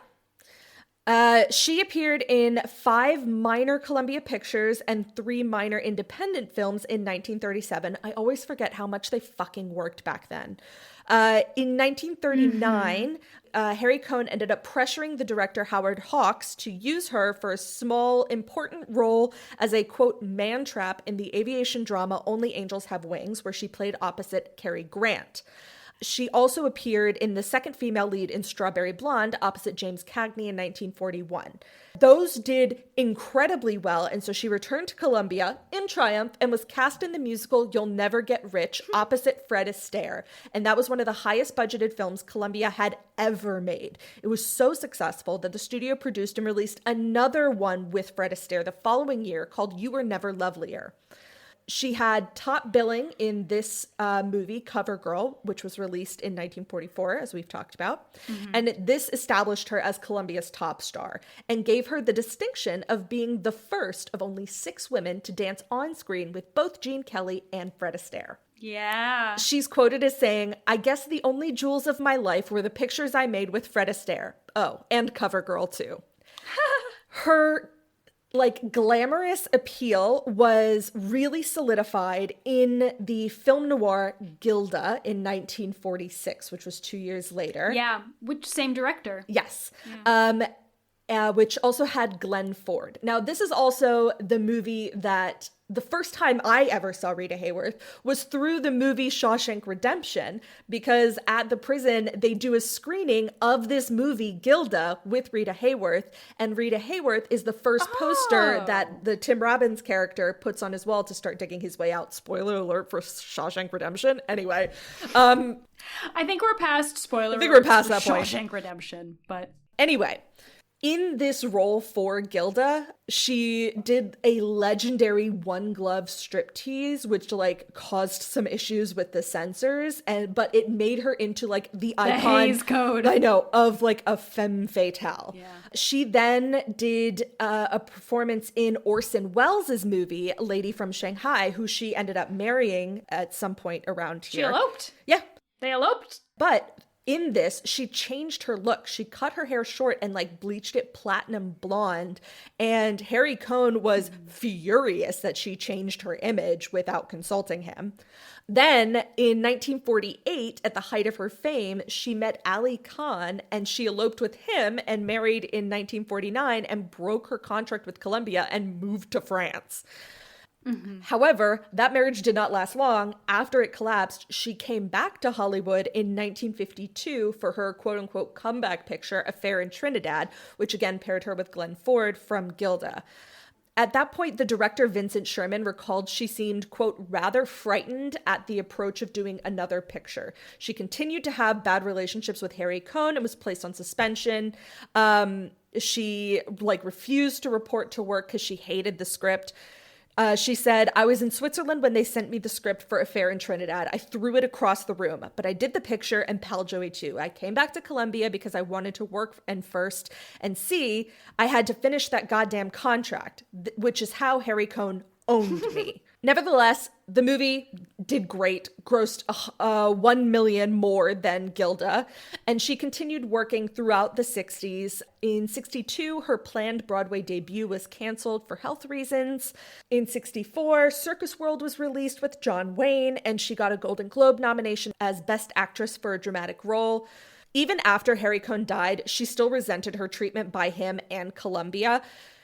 She appeared in 5 minor Columbia Pictures and 3 minor independent films in 1937. I always forget how much they fucking worked back then. In 1939, Harry Cohn ended up pressuring the director Howard Hawks to use her for a small, important role as a, quote, man trap in the aviation drama Only Angels Have Wings, where she played opposite Cary Grant. She also appeared in the second female lead in Strawberry Blonde opposite James Cagney in 1941. Those did incredibly well, and so she returned to Columbia in triumph and was cast in the musical You'll Never Get Rich opposite Fred Astaire. And that was one of the highest budgeted films Columbia had ever made. It was so successful that the studio produced and released another one with Fred Astaire the following year called You Were Never Lovelier. She had top billing in this movie, CoverGirl, which was released in 1944, as we've talked about. And this established her as Columbia's top star and gave her the distinction of being the first of only 6 women to dance on screen with both Gene Kelly and Fred Astaire. Yeah. She's quoted as saying, "I guess the only jewels of my life were the pictures I made with Fred Astaire. Oh, and CoverGirl, too." Her like glamorous appeal was really solidified in the film noir Gilda in 1946, which was 2 years later. Yeah, which same director. Yes. Which also had Glenn Ford. Now, this is also the movie that the first time I ever saw Rita Hayworth was through the movie Shawshank Redemption, because at the prison, they do a screening of this movie, Gilda, with Rita Hayworth. And Rita Hayworth is the first poster that the Tim Robbins character puts on his wall to start digging his way out. Spoiler alert for Shawshank Redemption. Anyway. I think we're past spoiler. I think we're past that point. Shawshank Redemption, but anyway. In this role for Gilda, she did a legendary one-glove striptease, which like caused some issues with the censors, but it made her into like the icon. Hays Code. I know, of like a femme fatale. Yeah. She then did a performance in Orson Welles' movie Lady from Shanghai, who she ended up marrying at some point around here. She eloped. Yeah. They eloped. But in this, she changed her look. She cut her hair short and like bleached it platinum blonde. And Harry Cohn was furious that she changed her image without consulting him. Then in 1948, at the height of her fame, she met Ali Khan and she eloped with him and married in 1949 and broke her contract with Columbia and moved to France. However, that marriage did not last long. After it collapsed, she came back to Hollywood in 1952 for her quote-unquote comeback picture, Affair in Trinidad, which again paired her with Glenn Ford from Gilda. At that point, the director Vincent Sherman recalled she seemed, quote, rather frightened at the approach of doing another picture. She continued to have bad relationships with Harry Cohn and was placed on suspension. She like refused to report to work because she hated the script. She said, "I was in Switzerland when they sent me the script for Affair in Trinidad. I threw it across the room, but I did the picture and Pal Joey too. I came back to Columbia because I wanted to work and first and see, I had to finish that goddamn contract, which is how Harry Cohn owned me." Nevertheless, the movie did great, grossed 1 million more than Gilda, and she continued working throughout the 60s. In 62, her planned Broadway debut was canceled for health reasons. In 64, Circus World was released with John Wayne, and she got a Golden Globe nomination as Best Actress for a Dramatic Role. Even after Harry Cohn died, she still resented her treatment by him and Columbia.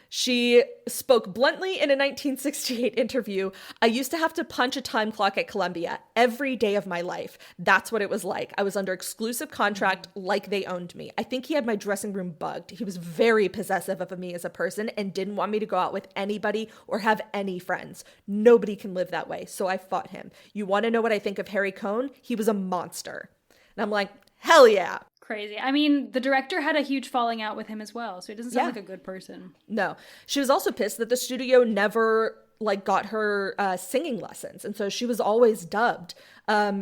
She spoke bluntly in a 1968 interview, "I used to have to punch a time clock at Columbia every day of my life. That's what it was like. I was under exclusive contract like they owned me. I think he had my dressing room bugged. He was very possessive of me as a person and didn't want me to go out with anybody or have any friends. Nobody can live that way, so I fought him. You want to know what I think of Harry Cohn? He was a monster." And I'm like, hell yeah. Crazy. I mean, the director had a huge falling out with him as well, so he doesn't sound like a good person. No. She was also pissed that the studio never like got her singing lessons, and so she was always dubbed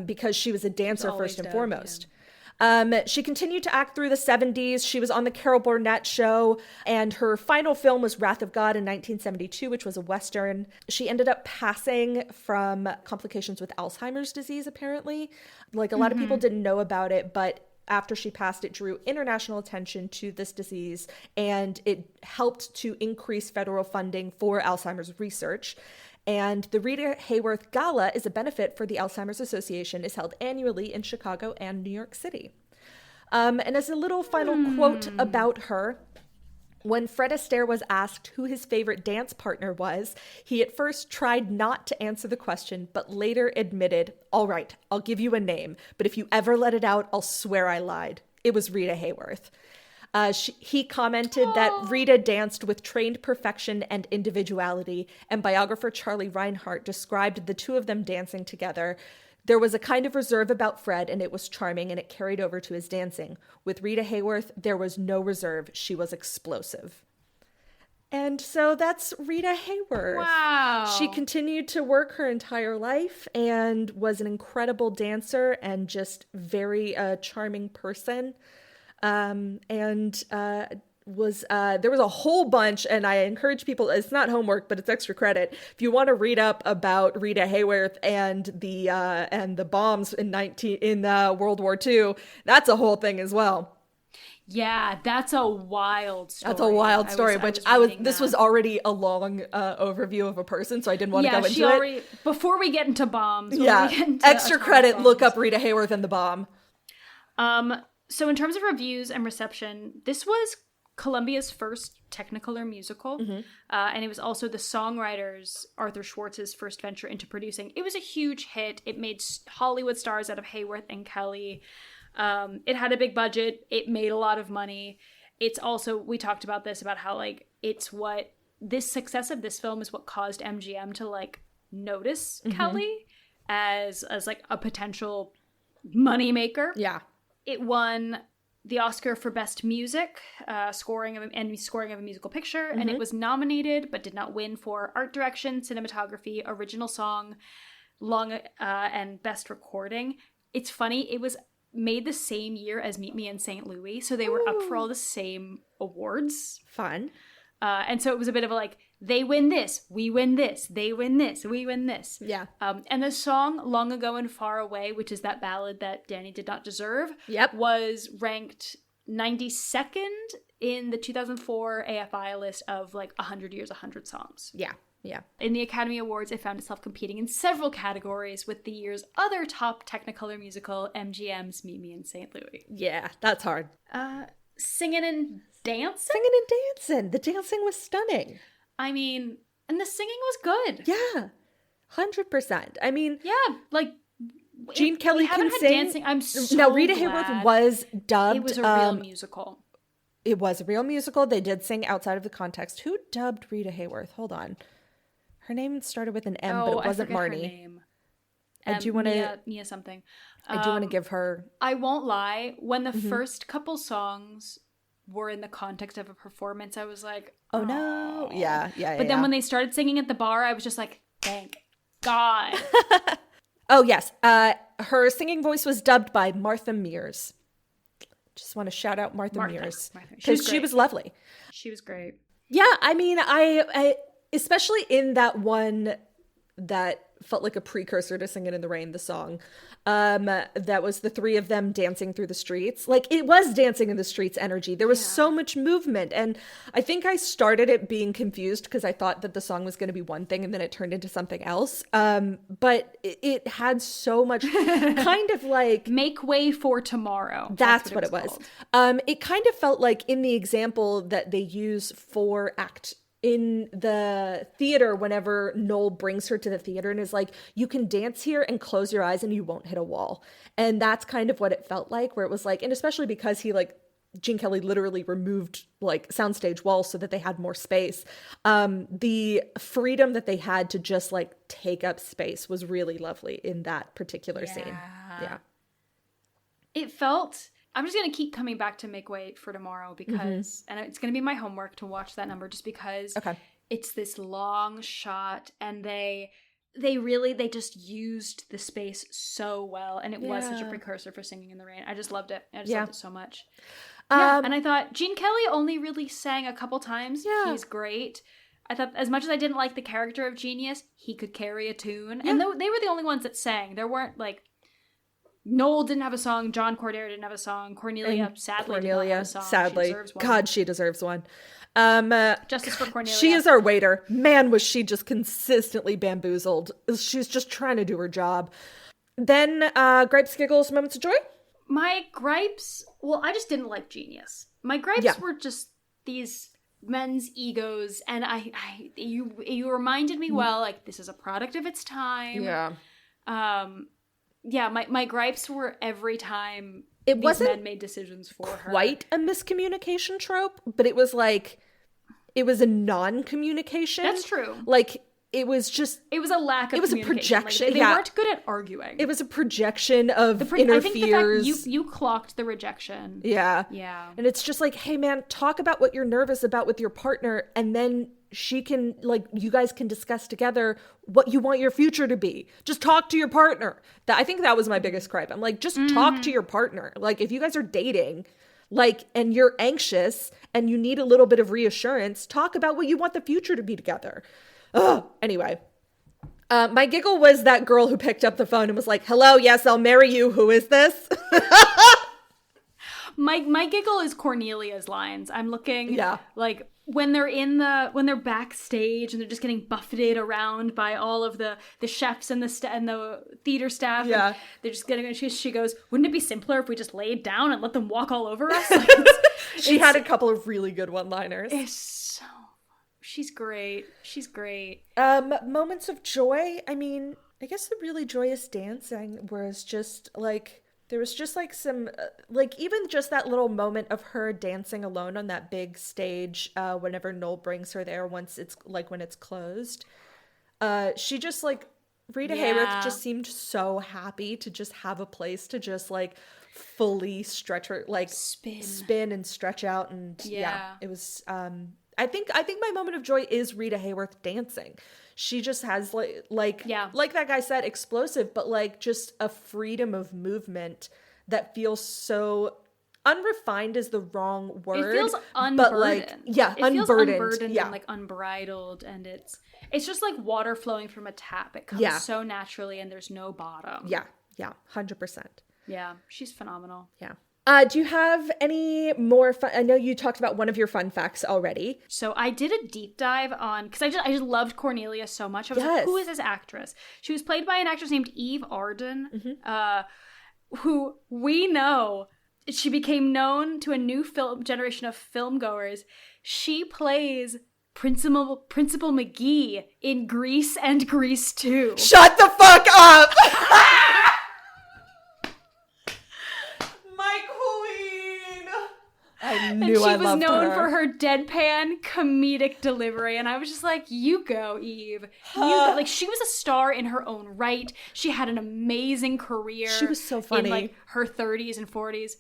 because she was a dancer first and foremost. She continued to act through the 70s. She was on the Carol Burnett show, and her final film was Wrath of God in 1972, which was a Western. She ended up passing from complications with Alzheimer's disease, apparently. Like, a lot of people didn't know about it, but after she passed, it drew international attention to this disease, and it helped to increase federal funding for Alzheimer's research. And the Rita Hayworth Gala is a benefit for the Alzheimer's Association, is held annually in Chicago and New York City. And as a little final quote about her, when Fred Astaire was asked who his favorite dance partner was, he at first tried not to answer the question, but later admitted, "All right, I'll give you a name, but if you ever let it out, I'll swear I lied. It was Rita Hayworth." He commented that Rita danced with trained perfection and individuality, and biographer Charlie Reinhardt described the two of them dancing together. There was a kind of reserve about Fred, and it was charming, and it carried over to his dancing. With Rita Hayworth, there was no reserve. She was explosive. And so that's Rita Hayworth. Wow. She continued to work her entire life and was an incredible dancer and just very charming person. There was a whole bunch, and I encourage people, it's not homework, but it's extra credit. If you want to read up about Rita Hayworth and the bombs in World War II, that's a whole thing as well. Yeah, that's a wild story. That's a wild story, this was already a long overview of a person, so I didn't want to go into it. Before we get into bombs. Extra credit, look up Rita Hayworth and the bomb. So in terms of reviews and reception, this was Columbia's first Technicolor musical, and it was also the songwriter's Arthur Schwartz's first venture into producing. It was a huge hit. It made Hollywood stars out of Hayworth and Kelly. It had a big budget. It made a lot of money. It's also, we talked about this, about how like this success of this film is what caused MGM to like notice Kelly as like a potential moneymaker. Yeah. It won the Oscar for Best Music, scoring of a musical picture, and it was nominated but did not win for Art Direction, Cinematography, Original Song, and Best Recording. It's funny, it was made the same year as Meet Me in St. Louis, so they were up for all the same awards. Fun. And so it was a bit of a like, they win this, we win this, they win this, we win this. Yeah. And the song Long Ago and Far Away, which is that ballad that Danny did not deserve, was ranked 92nd in the 2004 AFI list of like 100 years, 100 songs. Yeah. Yeah. In the Academy Awards, it found itself competing in several categories with the year's other top Technicolor musical, MGM's Meet Me in St. Louis. Yeah, that's hard. Singing and dancing? Singing and dancing. The dancing was stunning. I mean, and the singing was good. Yeah, 100%. I mean, yeah, like Gene Kelly can sing. Dancing, I'm so now, Rita glad Hayworth was dubbed. It was a real musical. It was a real musical. They did sing outside of the context. Who dubbed Rita Hayworth? Hold on. Her name started with an M, but it wasn't Marnie. Her name. I do want to Mia something. I do want to give her. I won't lie. When the first couple songs were in the context of a performance, I was like, oh no. Yeah. But then when they started singing at the bar, I was just like, thank God. Oh, yes. Her singing voice was dubbed by Martha Mears. Just want to shout out Martha Mears. Because she was lovely. She was great. Yeah, I mean, I especially in that one that felt like a precursor to Singin' in the Rain, the song. That was the three of them dancing through the streets. Like, it was Dancing in the Streets energy. There was so much movement. And I think I started it being confused because I thought that the song was going to be one thing and then it turned into something else. But it had so much kind of like... Make Way for Tomorrow. That's what it was. It kind of felt like in the example that they use for in the theater, whenever Noel brings her to the theater and is like, you can dance here and close your eyes and you won't hit a wall. And that's kind of what it felt like, where it was like, and especially because Gene Kelly literally removed like soundstage walls so that they had more space. The freedom that they had to just like take up space was really lovely in that particular scene. Yeah. It felt... I'm just going to keep coming back to Make Way for Tomorrow because, and it's going to be my homework to watch that number just because it's this long shot and they they just used the space so well, and it was such a Yeah. precursor for Singing in the Rain. I just loved it. I just Yeah. loved it so much. And I thought Gene Kelly only really sang a couple times. Yeah. He's great. I thought as much as I didn't like the character of Genius, he could carry a tune. And they were the only ones that sang. There weren't like Noel didn't have a song, John Cordero didn't have a song, Cornelia sadly did not have a song. Sadly. She deserves one. God, she deserves one. Justice for Cornelia. She is our waiter. Man, was she just consistently bamboozled. She's just trying to do her job. Then gripes, giggles, moments of joy. My gripes, well, I just didn't like Genius. My gripes were just these men's egos, and you reminded me well, like, this is a product of its time. Yeah. My gripes were every time It these wasn't men made decisions for her. Quite a miscommunication trope, but it was like, it was a non-communication. That's true. Like, it was just, It was a lack of it was a communication. projection. Like, they Yeah. weren't good at arguing. it was a projection of I inner think fears. the fact you clocked the rejection. Yeah. Yeah. And it's just like, hey man, talk about what you're nervous about with your partner, and then she can, like, you guys can discuss together what you want your future to be. Just talk to your partner. I think that was my biggest gripe. I'm like, just talk to your partner. Like, if you guys are dating, like, and you're anxious and you need a little bit of reassurance, talk about what you want the future to be together. Ugh. Anyway. My giggle was that girl who picked up the phone and was like, hello, yes, I'll marry you. Who is this? My giggle is Cornelia's lines. I'm looking like when they're backstage and they're just getting buffeted around by all of the chefs and the theater staff. Yeah. And they're just getting, she goes, wouldn't it be simpler if we just laid down and let them walk all over us? Like, She had a couple of really good one-liners. She's great. She's great. Moments of joy. I mean, I guess the really joyous dancing was just like, there was just like some, like, even just that little moment of her dancing alone on that big stage whenever Noel brings her there, once it's like, when it's closed. She just like, Rita Hayworth just seemed so happy to just have a place to just like fully stretch her, like spin and stretch out. And it was, I think my moment of joy is Rita Hayworth dancing. She just has like that guy said, explosive, but like just a freedom of movement that feels so unrefined is the wrong word. It feels unburdened. But like, it feels unburdened and like unbridled, and it's just like water flowing from a tap. It comes so naturally, and there's no bottom. Yeah, 100%. Yeah, she's phenomenal. Yeah. Do you have any more fun? I know you talked about one of your fun facts already. So I did a deep dive on, because I just loved Cornelia so much. I was like, who is this actress? She was played by an actress named Eve Arden, who we know, she became known to a new generation of film goers. She plays Principal McGee in Grease and Grease 2. Shut the fuck up! My queen! I knew I loved her. And she was known for her deadpan comedic delivery, and I was just like, you go, Eve. Like, she was a star in her own right. She had an amazing career. She was so funny. In like her 30s and 40s.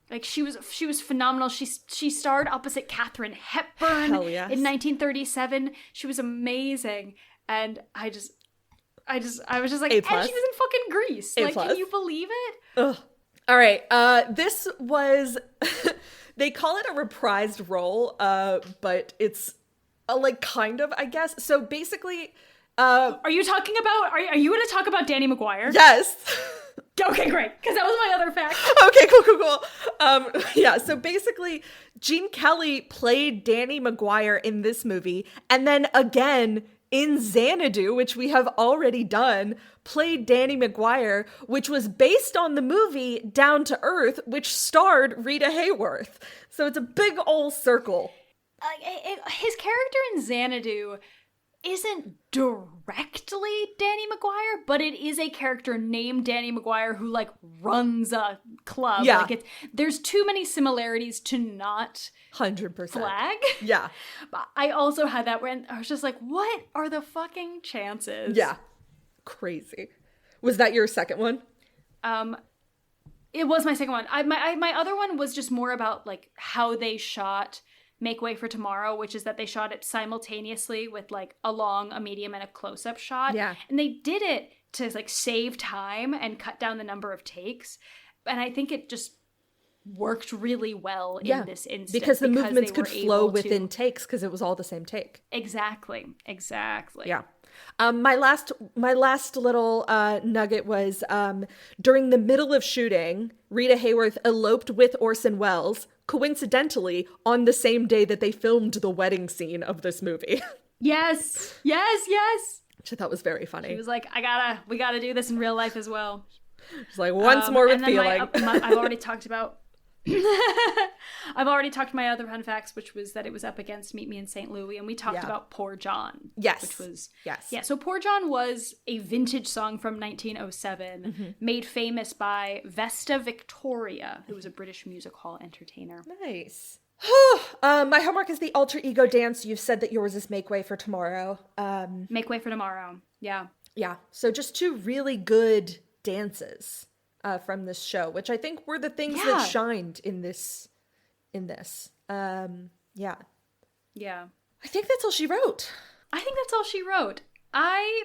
Like, she was phenomenal. She starred opposite Katharine Hepburn in 1937. She was amazing. And I was just like, A+. and she was in fucking Grease. A+. Like, can you believe it? Ugh. All right. This was, they call it a reprised role, but it's like kind of, I guess. So basically, are you talking about, are you going to talk about Danny McGuire? yes. Okay, great. Because that was my other fact. Okay, cool. So basically, Gene Kelly played Danny McGuire in this movie, and then again in Xanadu, which we have already done, played Danny McGuire, which was based on the movie Down to Earth, which starred Rita Hayworth. So it's a big old circle. His character in Xanadu isn't directly Danny McGuire, but it is a character named Danny McGuire who like runs a club. Yeah. Like there's too many similarities to not 100%. flag. Yeah. But I also had that when I was just like, what are the fucking chances? Yeah. Crazy. Was that your second one? It was my second one. My other one was just more about like how they shot Make Way for Tomorrow, which is that they shot it simultaneously with like a long, a medium, and a close-up shot. Yeah. And they did it to like save time and cut down the number of takes. And I think it just worked really well in this instance. Because the movements they could were flow able within takes because it was all the same take. Exactly. Yeah. My last little nugget was during the middle of shooting, Rita Hayworth eloped with Orson Welles, coincidentally on the same day that they filmed the wedding scene of this movie. Yes. Which I thought was very funny. She was like, we gotta do this in real life as well. It's like once more with feeling. I've already talked about. I've already talked my other fun facts, which was that it was up against Meet Me in St. Louis, and we talked about Poor John. Yes. Which was yes. Yeah. So Poor John was a vintage song from 1907, made famous by Vesta Victoria, who was a British music hall entertainer. Nice. My homework is the alter ego dance. You've said that yours is Make Way for Tomorrow. Make Way for Tomorrow. Yeah. Yeah. So just two really good dances from this show, which I think were the things that shined in this. Yeah. I think that's all she wrote. I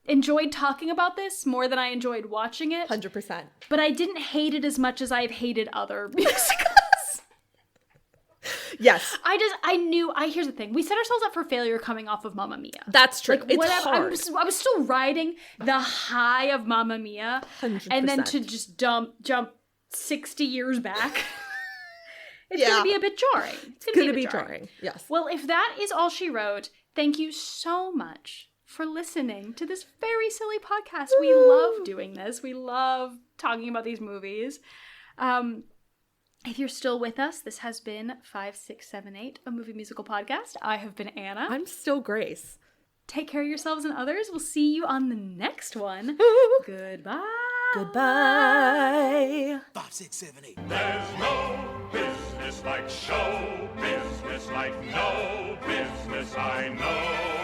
enjoyed talking about this more than I enjoyed watching it. 100%. But I didn't hate it as much as I've hated other musicals. Yes. Here's the thing. We set ourselves up for failure coming off of Mamma Mia. That's true. Like, it's hard. I was still riding the high of Mamma Mia. 100%. And then to just jump 60 years back. It's going to be a bit jarring. It's going to be jarring. Yes. Well, if that is all she wrote, thank you so much for listening to this very silly podcast. We love doing this. We love talking about these movies. If you're still with us, this has been 5, 6, 7, 8, a movie musical podcast. I have been Anna. I'm still Grace. Take care of yourselves and others. We'll see you on the next one. Goodbye. Goodbye. 5, 6, 7, 8. There's no business like show business, like no business I know.